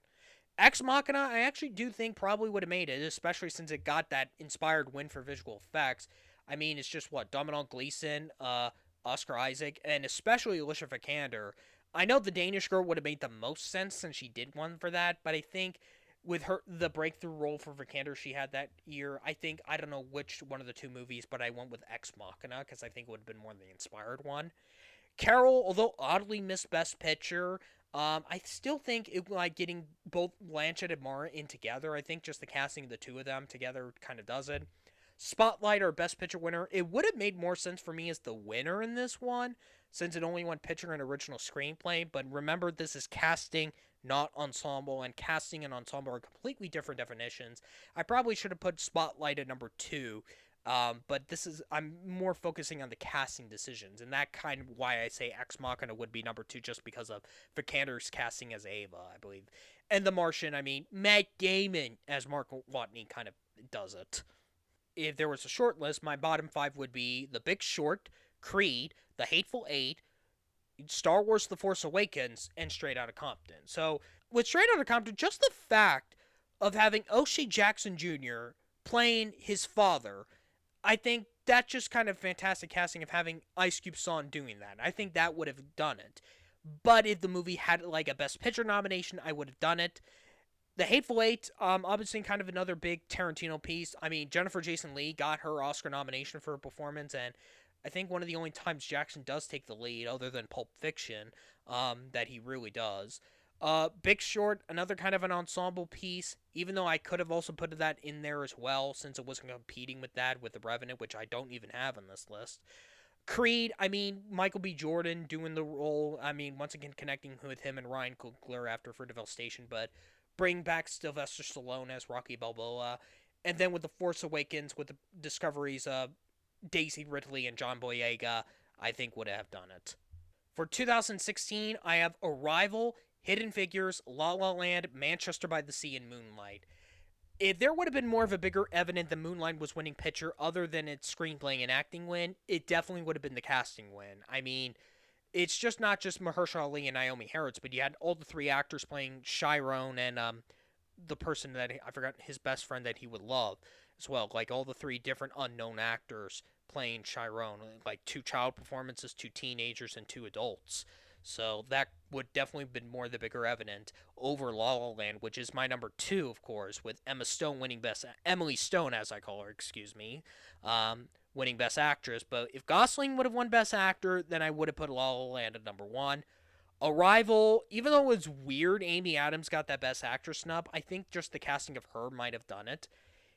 Ex Machina, I actually do think probably would have made it, especially since it got that inspired win for visual effects. I mean, it's just what Domhnall Gleeson, Oscar Isaac, and especially Alicia Vikander. I know the Danish Girl would have made the most sense since she did one for that, but I think with her the breakthrough role for Vikander she had that year, I think I don't know which one of the two movies, but I went with Ex Machina because I think it would have been more the inspired one. Carol, although oddly missed Best Picture, I still think it like getting both Blanchett and Mara in together. I think just the casting of the two of them together kind of does it. Spotlight or Best Picture winner, it would have made more sense for me as the winner in this one, since it only won picture and original screenplay. But remember, this is casting, not ensemble, and casting and ensemble are completely different definitions. I probably should have put Spotlight at number two, but this is I'm more focusing on the casting decisions, and that kind of why I say Ex Machina would be number two, just because of Vikander's casting as Ava, I believe, and The Martian. I mean, Matt Damon as Mark Watney kind of does it. If there was a short list, my bottom five would be The Big Short, Creed, The Hateful Eight, Star Wars: The Force Awakens, and Straight Outta Compton. So with Straight Outta Compton, just the fact of having O'Shea Jackson Jr. playing his father, I think that's just kind of fantastic casting of having Ice Cube's son doing that. I think that would have done it. But if the movie had like a Best Picture nomination, I would have done it. The Hateful Eight, obviously kind of another big Tarantino piece. I mean, Jennifer Jason Leigh got her Oscar nomination for her performance, and I think one of the only times Jackson does take the lead, other than Pulp Fiction, that he really does. Big Short, another kind of an ensemble piece, even though I could have also put that in there as well, since it wasn't competing with that with The Revenant, which I don't even have on this list. Creed, I mean, Michael B. Jordan doing the role. I mean, once again, connecting with him and Ryan Coogler after for Devastation, but bring back Sylvester Stallone as Rocky Balboa. And then with The Force Awakens, with the discoveries of Daisy Ridley and John Boyega, I think would have done it. For 2016, I have Arrival, Hidden Figures, La La Land, Manchester by the Sea, and Moonlight. If there would have been more of a bigger evidence that Moonlight was winning picture other than its screenplay and acting win, it definitely would have been the casting win. I mean, it's just not just Mahershala Ali and Naomi Harris, but you had all the three actors playing Chiron and the person that I forgot his best friend that he would love as well. Like all the three different unknown actors playing Chiron, like two child performances, two teenagers, and two adults. So that would definitely have been more the bigger evident over La La Land, which is my number two, of course, with Emma Stone winning best Emily Stone, as I call her, excuse me, winning best actress. But if Gosling would have won best actor, then I would have put La La Land at number one. Arrival, even though it was weird, Amy Adams got that best actress snub. I think just the casting of her might have done it.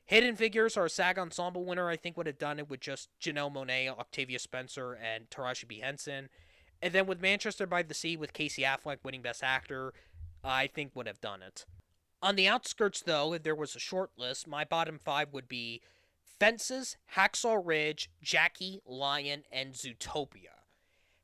Hidden Figures, our SAG Ensemble winner, I think would have done it with just Janelle Monáe, Octavia Spencer, and Taraji P. Henson. And then with Manchester by the Sea, with Casey Affleck winning Best Actor, I think would have done it. On the outskirts, though, if there was a short list, my bottom five would be Fences, Hacksaw Ridge, Jackie, Lion, and Zootopia.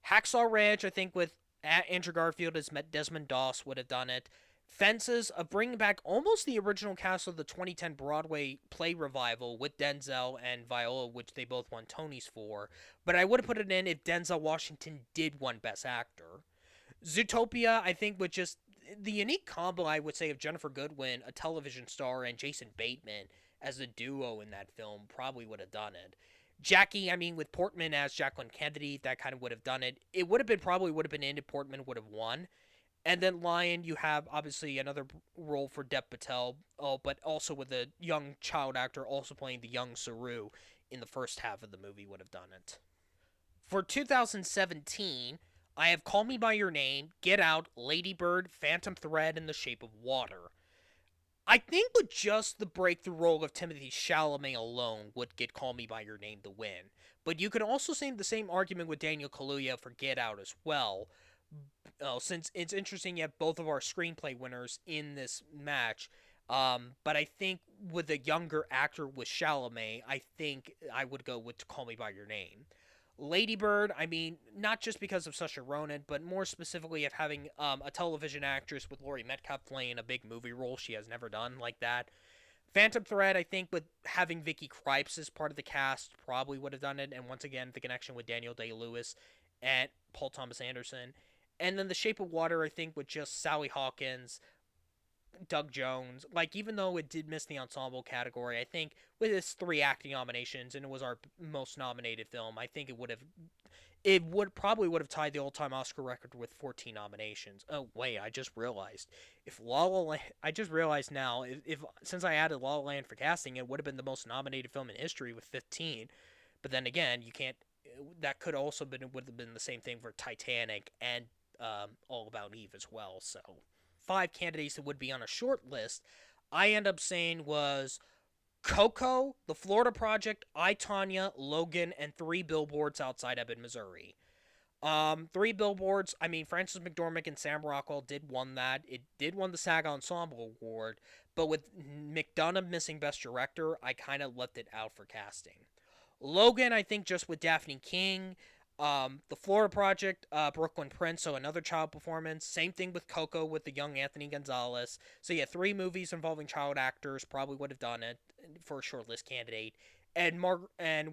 Hacksaw Ridge, I think, with Andrew Garfield as Desmond Doss would have done it. Fences, of bringing back almost the original cast of the 2010 Broadway play revival with Denzel and Viola, which they both won Tonys for. But I would have put it in if Denzel Washington did win Best Actor. Zootopia, I think, with just the unique combo, I would say, of Jennifer Goodwin, a television star, and Jason Bateman as a duo in that film, probably would have done it. Jackie, I mean, with Portman as Jacqueline Kennedy, that kind of would have done it. It would have been probably would have been in if Portman would have won. And then Lion, you have obviously another role for Dev Patel, but also with a young child actor also playing the young Saru in the first half of the movie would have done it. For 2017, I have Call Me By Your Name, Get Out, Lady Bird, Phantom Thread, and The Shape of Water. I think with just the breakthrough role of Timothy Chalamet alone would get Call Me By Your Name to win. But you could also say the same argument with Daniel Kaluuya for Get Out as well. Since it's interesting you have both of our screenplay winners in this match. But I think with a younger actor with Chalamet, I think I would go with Call Me By Your Name. Ladybird, I mean, not just because of Saoirse Ronan, but more specifically of having a television actress with Laurie Metcalf playing a big movie role she has never done like that. Phantom Thread, I think, with having Vicky Krieps as part of the cast, probably would have done it. And once again, the connection with Daniel Day-Lewis and Paul Thomas Anderson. And then The Shape of Water, I think, with just Sally Hawkins, Doug Jones. Like, even though it did miss the ensemble category, I think with its three acting nominations and it was our most nominated film, I think it would have. it would have tied the all-time Oscar record with 14 nominations. Oh wait, I just realized if La La Land, I just realized now if since I added La La Land for casting, it would have been the most nominated film in history with 15. But then again, you can't. That could also been would have been the same thing for Titanic and All About Eve as well. So 5 candidates that would be on a short list, I end up saying was Coco, The Florida Project, I, Tonya, Logan, and Three Billboards Outside Ebbing, Missouri. Three Billboards. I mean, Frances McDormand and Sam Rockwell did won that. It did won the SAG Ensemble Award, but with McDonough missing Best Director, I kind of left it out for casting. Logan, I think, just with Daphne King. The Florida Project, Brooklyn Prince, so another child performance. Same thing with Coco with the young Anthony Gonzalez. So yeah, 3 movies involving child actors probably would have done it for a shortlist candidate. And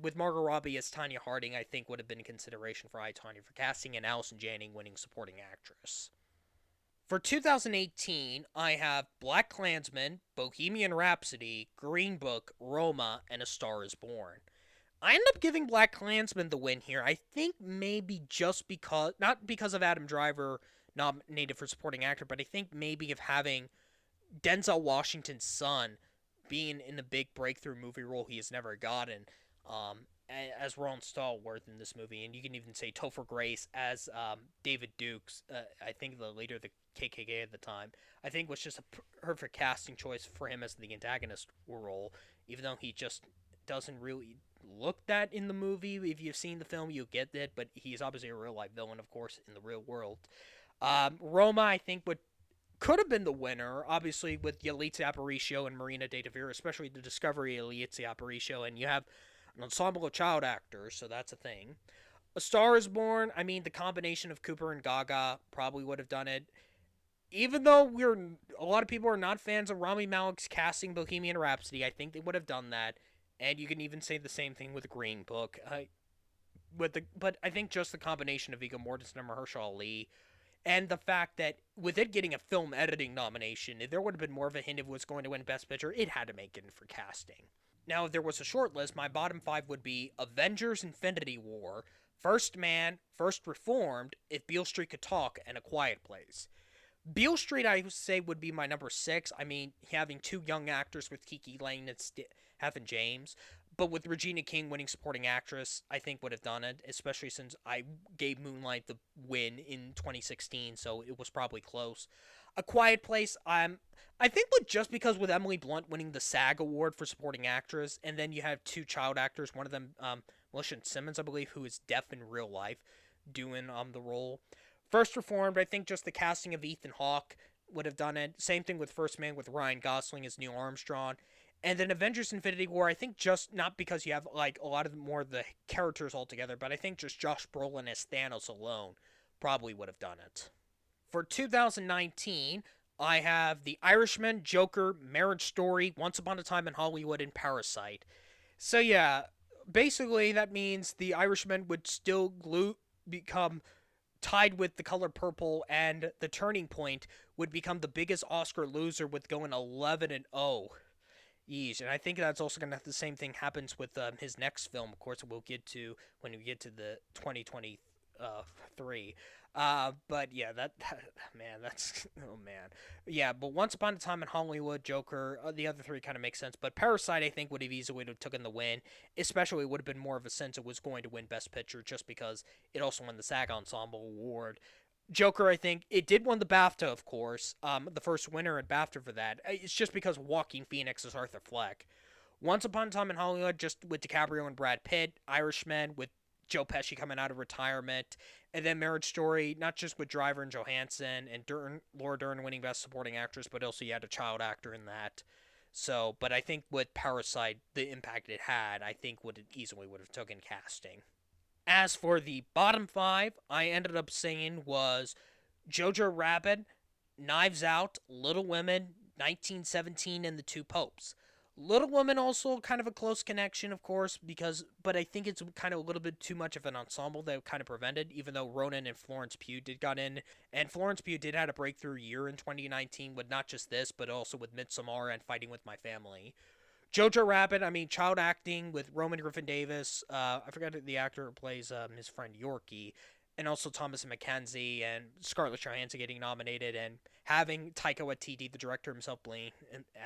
with Margot Robbie as Tanya Harding, I think would have been a consideration for I, Tonya for casting, and Allison Janney winning supporting actress. For 2018, I have Black Klansman, Bohemian Rhapsody, Green Book, Roma, and A Star Is Born. I end up giving Black Klansman the win here. I think maybe just because, not because of Adam Driver nominated for supporting actor, but I think maybe of having Denzel Washington's son being in a big breakthrough movie role he has never gotten, as Ron Stallworth in this movie, and you can even say Topher Grace as David Dukes. I think the leader of the KKK at the time. I think was just a perfect casting choice for him as the antagonist role, even though he just doesn't really look that in the movie. If you've seen the film, you get it, but he's obviously a real life villain, of course, in the real world. Roma, I think, could have been the winner, obviously, with Yalitza Aparicio and Marina de Tavira, especially the discovery of Yalitza Aparicio, and you have an ensemble of child actors, so that's a thing. A Star Is Born, I mean, the combination of Cooper and Gaga probably would have done it. Even though a lot of people are not fans of Rami Malek's casting Bohemian Rhapsody, I think they would have done that. And you can even say the same thing with Green Book. But I think just the combination of Viggo Mortensen and Mahershala Ali, and the fact that with it getting a film editing nomination, if there would have been more of a hint if it was going to win Best Picture, it had to make it for casting. Now, if there was a short list, my bottom 5 would be Avengers Infinity War, First Man, First Reformed, If Beale Street Could Talk, and A Quiet Place. Beale Street, I would say, would be my number 6. I mean, having 2 young actors with Kiki Lane and Stephen James, but with Regina King winning supporting actress, I think would have done it, especially since I gave Moonlight the win in 2016, so it was probably close. A Quiet Place, I think just because with Emily Blunt winning the SAG award for supporting actress, and then you have 2 child actors, one of them, Melissa Simmons, I believe, who is deaf in real life, doing the role. First Reformed, I think just the casting of Ethan Hawke would have done it. Same thing with First Man with Ryan Gosling as Neil Armstrong. And then Avengers Infinity War, I think just not because you have like a lot of more of the characters altogether, but I think just Josh Brolin as Thanos alone probably would have done it. For 2019, I have The Irishman, Joker, Marriage Story, Once Upon a Time in Hollywood, and Parasite. So yeah, basically that means The Irishman would still become tied with The Color Purple, and The Turning Point would become the biggest Oscar loser with going 11-0. Yeesh, and I think that's also going to have the same thing happens with his next film. Of course, we'll get to when we get to the 2023. But yeah, that man, that's oh man, yeah. But Once Upon a Time in Hollywood, Joker, the other 3 kind of make sense. But Parasite, I think, would have easily have taken the win. Especially, it would have been more of a sense it was going to win Best Picture, just because it also won the SAG Ensemble Award. Joker, I think it did win the BAFTA, of course. The first winner at BAFTA for that. It's just because Joaquin Phoenix is Arthur Fleck. Once Upon a Time in Hollywood, just with DiCaprio and Brad Pitt. Irishman with Joe Pesci coming out of retirement, and then Marriage Story, not just with Driver and Johansson and Laura Dern winning Best Supporting Actress, but also you had a child actor in that. So, but I think with Parasite, the impact it had, I think would easily would have taken casting. As for the bottom 5, I ended up saying was Jojo Rabbit, Knives Out, Little Women, 1917, and The Two Popes. Little Women also kind of a close connection, of course, but I think it's kind of a little bit too much of an ensemble that kind of prevented, even though Ronan and Florence Pugh did got in, and Florence Pugh did had a breakthrough year in 2019 with not just this, but also with Midsommar and Fighting with My Family. Jojo Rabbit, I mean, child acting with Roman Griffin Davis. I forgot the actor who plays his friend Yorkie, and also Thomas McKenzie and Scarlett Johansson getting nominated, and having Taika Waititi, the director himself, playing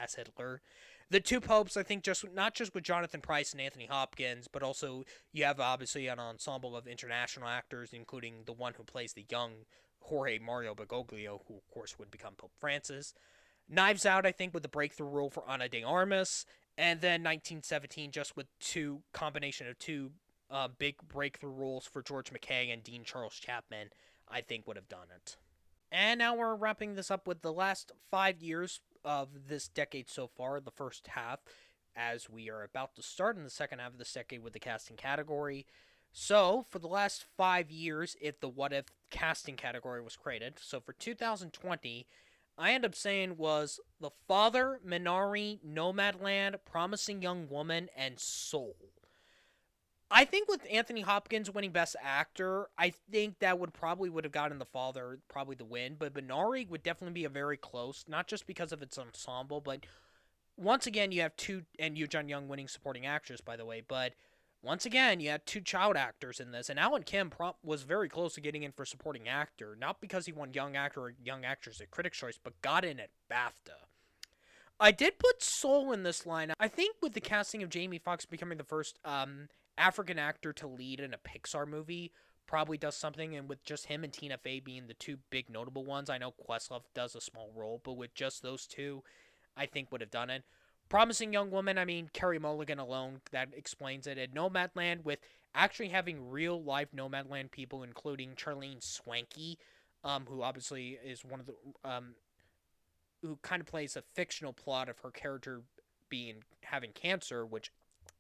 as Hitler. The Two Popes, I think, just not just with Jonathan Pryce and Anthony Hopkins, but also you have obviously an ensemble of international actors, including the one who plays the young Jorge Mario Bergoglio, who of course would become Pope Francis. Knives Out, I think, with the breakthrough role for Ana de Armas, and then 1917 just with two combination of two big breakthrough roles for George McKay and Dean Charles Chapman, I think would have done it. And now we're wrapping this up with the last 5 years of this decade so far, the first half, as we are about to start in the second half of this decade with the casting category. So, for the last 5 years, if the what if casting category was created, so for 2020, I end up saying was The Father, Minari, Nomadland, Promising Young Woman, and Soul. I think with Anthony Hopkins winning Best Actor, I think that would have gotten The Father probably the win, but Minari would definitely be a very close, not just because of its ensemble, but once again you have two, and Yoo Jun Young winning Supporting Actress, by the way, but once again you had two child actors in this, and Alan Kim was very close to getting in for Supporting Actor, not because he won Young Actor or Young Actress at Critics' Choice, but got in at BAFTA. I did put Soul in this line. I think with the casting of Jamie Foxx becoming the first African actor to lead in a Pixar movie, probably does something, and with just him and Tina Fey being the two big notable ones, I know Questlove does a small role, but with just those two, I think would have done it. Promising Young Woman, I mean, Carey Mulligan alone, that explains it. And Nomadland, with actually having real life Nomadland people, including Charlene Swanky, who obviously is one of the who kind of plays a fictional plot of her character being having cancer, which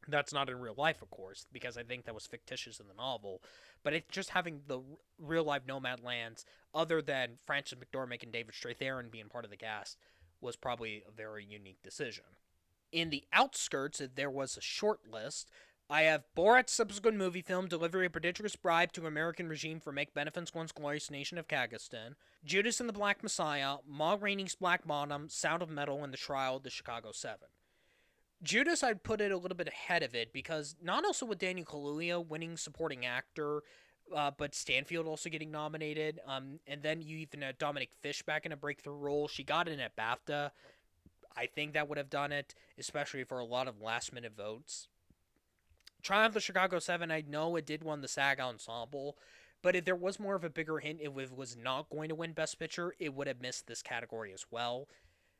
that's not in real life, of course, because I think that was fictitious in the novel. But it's just having the real life Nomad lands, other than Frances McDormand and David Strathairn being part of the cast, was probably a very unique decision. In the outskirts, there was a short list. I have Borat's subsequent movie film, Delivery of Prodigious Bribe to American Regime for Make Benefits Once Glorious Nation of Kazakhstan, Judas and the Black Messiah, Ma Rainey's Black Bottom, Sound of Metal, and The Trial of the Chicago Seven. Judas, I'd put it a little bit ahead of it because not also with Daniel Kaluuya winning supporting actor, but Stanfield also getting nominated. And then you even had Dominic Fish back in a breakthrough role. She got in at BAFTA. I think that would have done it, especially for a lot of last minute votes. Triumph of the Chicago 7, I know it did win the SAG Ensemble, but if there was more of a bigger hint, if it was not going to win Best Picture, it would have missed this category as well.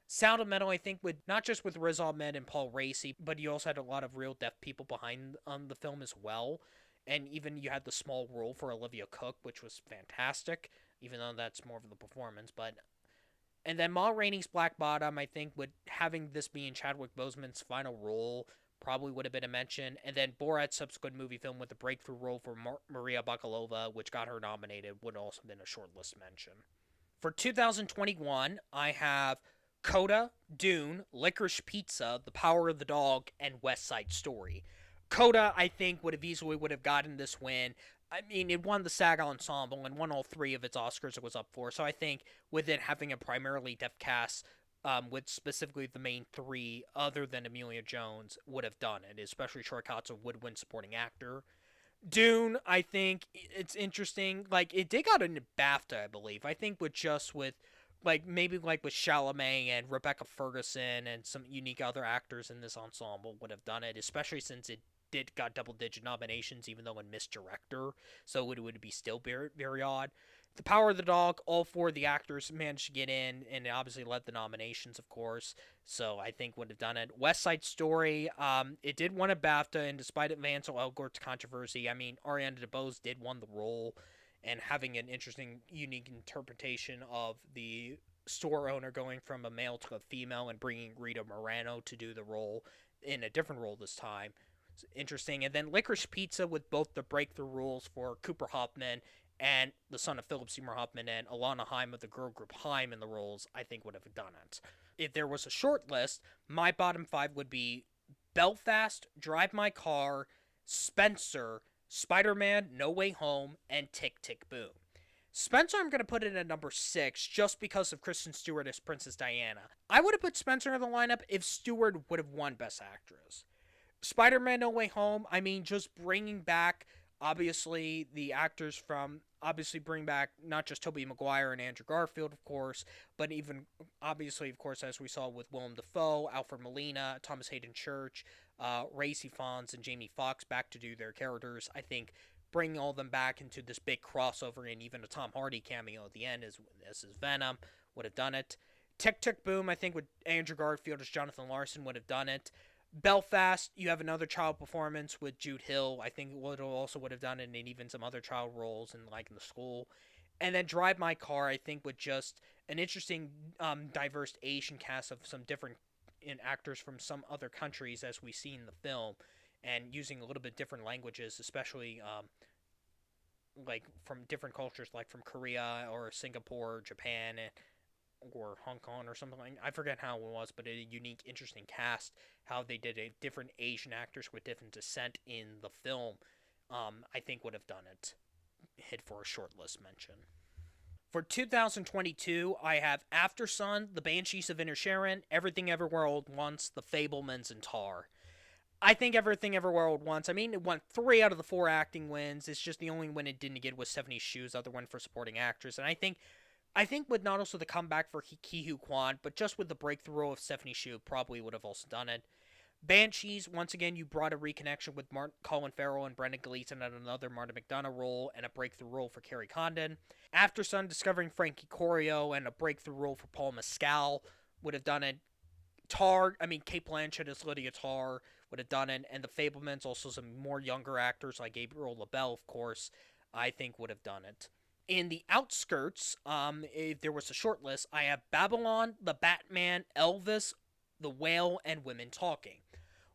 Sound of Metal, I think, would not just with Riz Ahmed and Paul Raci, but you also had a lot of real deaf people behind the film as well. And even you had the small role for Olivia Cook, which was fantastic, even though that's more of the performance. But and then Ma Rainey's Black Bottom, I think, would having this being Chadwick Boseman's final role probably would have been a mention. And then Borat's subsequent movie film with the breakthrough role for Maria Bakalova, which got her nominated, would also have been a shortlist mention. For 2021, I have Coda, Dune, Licorice Pizza, The Power of the Dog, and West Side Story. Coda, I think, would have easily would have gotten this win. I mean, it won the SAG Ensemble and won all three of its Oscars it was up for. So I think with it having a primarily deaf cast, with specifically the main three, other than Emilia Jones, would have done it. Especially Troy Kotsur would win Supporting Actor. Dune, I think it's interesting. Like it did got a BAFTA, I believe. I think with like maybe like with Chalamet and Rebecca Ferguson and some unique other actors in this ensemble would have done it, especially since it did got double digit nominations, even though in Miss Director, so it would be still very, very odd. The Power of the Dog, all four of the actors managed to get in, and it obviously led the nominations, of course. So I think would have done it. West Side Story, it did win a BAFTA, and despite Ansel Elgort's controversy, I mean Ariana DeBose did win the role, and having an interesting, unique interpretation of the store owner going from a male to a female and bringing Rita Moreno to do the role in a different role this time. It's interesting. And then Licorice Pizza with both the breakthrough roles for Cooper Hoffman and the son of Philip Seymour Hoffman and Alana Haim of the girl group Haim in the roles, I think would have done it. If there was a short list, my bottom five would be Belfast, Drive My Car, Spencer, Spider-Man, No Way Home, and Tick Tick Boom. Spencer, I'm going to put it at number 6 just because of Kristen Stewart as Princess Diana. I would have put Spencer in the lineup if Stewart would have won Best Actress. Spider-Man No Way Home, I mean, just bringing back, obviously, the actors from, obviously bring back not just Tobey Maguire and Andrew Garfield, of course, but even, obviously, of course, as we saw with Willem Dafoe, Alfred Molina, Thomas Hayden Church, Racy Fons, and Jamie Foxx back to do their characters. I think bringing all of them back into this big crossover and even a Tom Hardy cameo at the end as his Venom would have done it. Tick Tick Boom, I think, with Andrew Garfield as Jonathan Larson would have done it. Belfast, you have another child performance with Jude Hill. I think would have done it, and even some other child roles in like in the school. And then Drive My Car, I think, with just an interesting, diverse Asian cast of some different actors from some other countries, as we see in the film, and using a little bit different languages, especially like from different cultures, like from Korea or Singapore, Japan, or Hong Kong or something like. I forget how it was, but a unique, interesting cast. How they did a different Asian actors with different descent in the film. I think would have done it. Hit for a shortlist mention. For 2022, I have After Sun, The Banshees of Inisherin, Everything Everywhere All at Once, The Fablemans, and Tar. I think Everything Everywhere All at Once. I mean, it won 3 out of the 4 acting wins. It's just the only win it didn't get was 70 Shoes, other one for supporting actress. And I think with not also the comeback for Ki Hoo Kwan, but just with the breakthrough role of Stephanie Shu, probably would have also done it. Banshees, once again, you brought a reconnection with Colin Farrell and Brendan Gleeson at another Martin McDonough role and a breakthrough role for Carrie Condon. After Sun, discovering Frankie Corio and a breakthrough role for Paul Mescal would have done it. Tar, I mean, Kate Blanchett as Lydia Tar would have done it. And the Fablemans, also some more younger actors like Gabriel LaBelle, of course, I think would have done it. In the outskirts, if there was a short list, I have Babylon, The Batman, Elvis, The Whale, and Women Talking.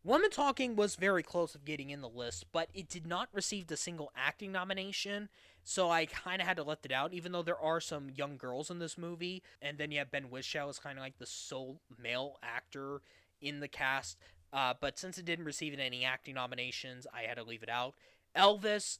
Women Talking was very close of getting in the list, but it did not receive a single acting nomination, so I kind of had to let it out, even though there are some young girls in this movie. And then you have Ben Whishaw as kind of like the sole male actor in the cast. But since it didn't receive any acting nominations, I had to leave it out. Elvis,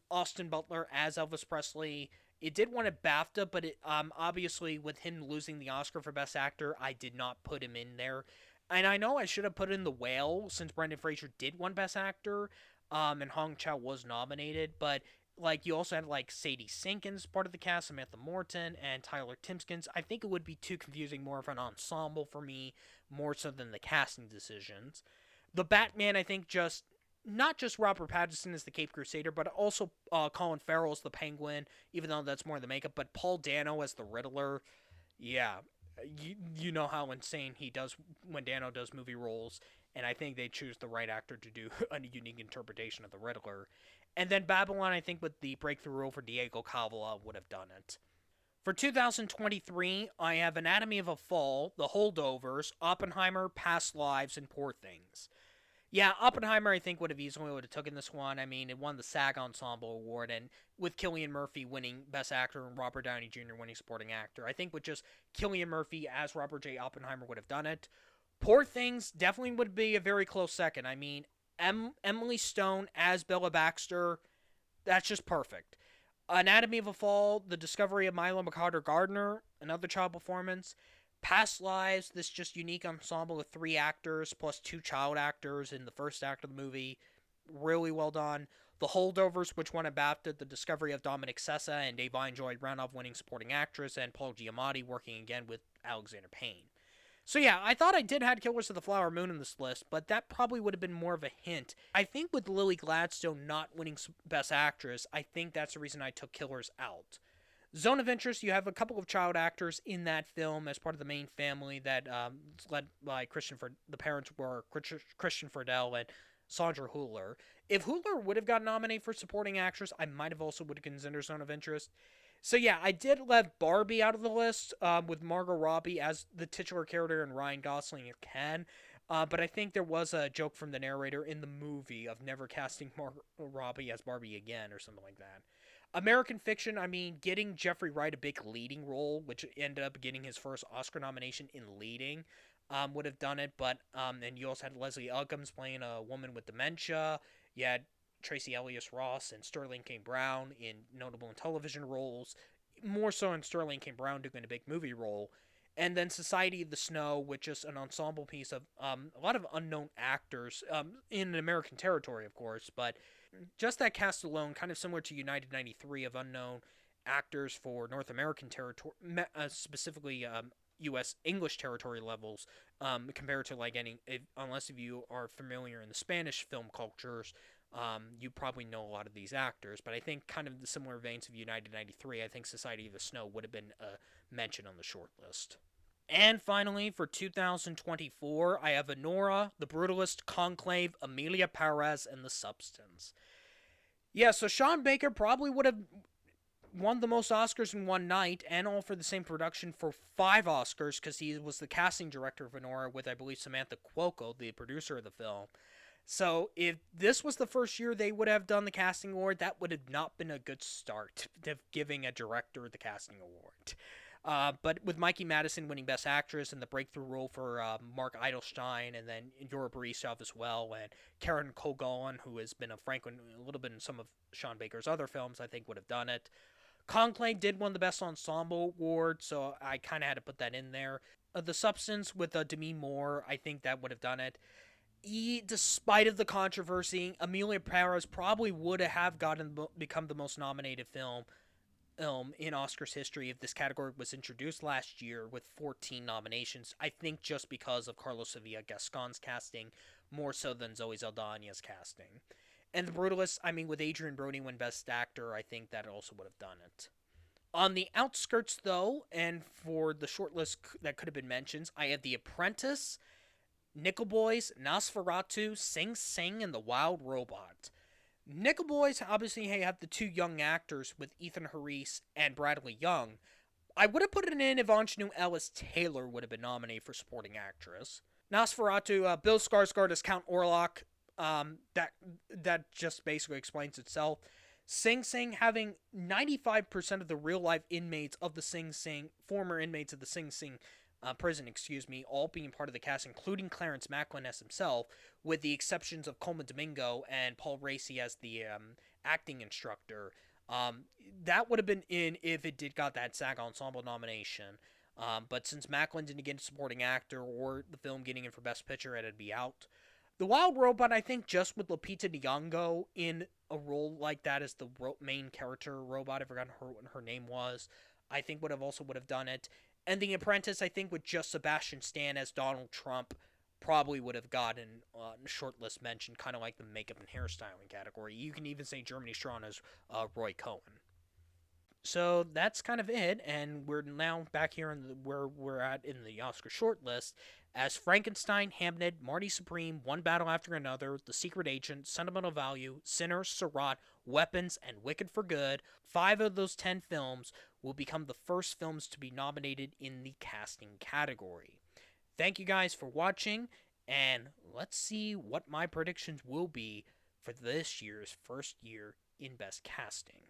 Austin Butler as Elvis Presley. It did win a BAFTA, but obviously with him losing the Oscar for Best Actor, I did not put him in there. And I know I should have put in The Whale since Brendan Fraser did win Best Actor, and Hong Chow was nominated. But like you also had like Sadie Sink as part of the cast, Samantha Morton, and Tyler Timskins. I think it would be too confusing, more of an ensemble for me, more so than the casting decisions. The Batman, I think, just not just Robert Pattinson as the Cape Crusader, but also Colin Farrell as the Penguin, even though that's more the makeup. But Paul Dano as the Riddler, yeah, you know how insane he does when Dano does movie roles, and I think they choose the right actor to do a unique interpretation of the Riddler. And then Babylon, I think, with the breakthrough role for Diego Cavalla, would have done it. For 2023, I have Anatomy of a Fall, The Holdovers, Oppenheimer, Past Lives, and Poor Things. Yeah, Oppenheimer, I think, would have taken this one. I mean, it won the SAG Ensemble Award, and with Cillian Murphy winning Best Actor and Robert Downey Jr. winning Supporting Actor, I think with just Cillian Murphy as Robert J. Oppenheimer would have done it. Poor Things definitely would be a very close second. I mean, Emily Stone as Bella Baxter, that's just perfect. Anatomy of a Fall, The Discovery of Milo McCarter Gardner, another child performance. Past Lives, this just unique ensemble of 3 actors plus 2 child actors in the first act of the movie. Really well done. The Holdovers, which won a BAFTA, The Discovery of Dominic Sessa and Devine Joy Randolph winning supporting actress, and Paul Giamatti working again with Alexander Payne. So yeah, I thought I did have Killers of the Flower Moon in this list, but that probably would have been more of a hint. I think with Lily Gladstone not winning Best Actress, I think that's the reason I took Killers out. Zone of Interest, you have a couple of child actors in that film as part of the main family that led by the parents were Christian Fordell and Sandra Hüller. If Hüller would have got nominated for supporting actress, I might have also would have considered Zone of Interest. So yeah, I did let Barbie out of the list with Margot Robbie as the titular character and Ryan Gosling as Ken. But I think there was a joke from the narrator in the movie of never casting Margot Robbie as Barbie again or something like that. American Fiction, I mean, getting Jeffrey Wright a big leading role, which ended up getting his first Oscar nomination in leading, would have done it. But and you also had Leslie Uggams playing a woman with dementia. You had Tracy Ellis Ross and Sterling K. Brown in notable and television roles. more so in Sterling K. Brown doing a big movie role. And then Society of the Snow, which is an ensemble piece of a lot of unknown actors in American territory, of course, but just that cast alone, kind of similar to United 93 of unknown actors for North American territory, specifically U.S. English territory levels, compared to like unless if you are familiar in the Spanish film cultures, you probably know a lot of these actors. But I think kind of the similar veins of United 93, I think Society of the Snow would have been mentioned on the short list. And finally, for 2024, I have Anora, The Brutalist, Conclave, Amelia Perez, and The Substance. Yeah, so Sean Baker probably would have won the most Oscars in one night, and all for the same production for 5 Oscars, because he was the casting director of Anora with, I believe, Samantha Cuoco, the producer of the film. So if this was the first year they would have done the casting award, that would have not been a good start to giving a director the casting award. But with Mikey Madison winning Best Actress and the breakthrough role for Mark Eidelstein, and then Yura Borisov as well, and Karen Kogon, who has been a little bit in some of Sean Baker's other films, I think would have done it. Conclave did win the Best Ensemble award, so I kind of had to put that in there. The Substance with Demi Moore, I think that would have done it. Despite of the controversy, Amelia Perez probably would have become the most nominated film in Oscars history if this category was introduced last year with 14 nominations. I think just because of Carlos Sevilla Gascon's casting more so than Zoe Saldana's casting. And The Brutalist, I mean, with Adrian Brody win Best Actor, I think that also would have done it. On the outskirts, though, and for the short list that could have been mentioned, I have The Apprentice, Nickel Boys, Nosferatu, Sing Sing, and The Wild Robot. Nickel Boys, obviously, hey, have the 2 young actors with Ethan Harris and Bradley Young. I would have put it in if Anjanou Ellis Taylor would have been nominated for supporting actress. Nosferatu, Bill Skarsgård as Count Orlok. That just basically explains itself. Sing Sing having 95% of the real life inmates of the Sing Sing, former inmates of the Sing Sing prison, all being part of the cast, including Clarence Macklin as himself, with the exceptions of Coleman Domingo and Paul Raci as the acting instructor. That would have been in if it did got that SAG Ensemble nomination. But since Macklin didn't get supporting actor or the film getting in for Best Picture, it'd be out. The Wild Robot, I think, just with Lupita Nyong'o in a role like that as the main character robot, I forgot what her name was, I think would have done it. And The Apprentice, I think, with just Sebastian Stan as Donald Trump, probably would have gotten a shortlist mention, kind of like the makeup and hairstyling category. You can even say Germany Strong as Roy Cohen. So that's kind of it, and we're now back here where we're at in the Oscar shortlist as Frankenstein, Hamnet, Marty Supreme, One Battle After Another, The Secret Agent, Sentimental Value, Sinner, Seurat, Weapons, and Wicked for Good. 5 of those 10 films will become the first films to be nominated in the casting category. Thank you guys for watching, and let's see what my predictions will be for this year's first year in Best Casting.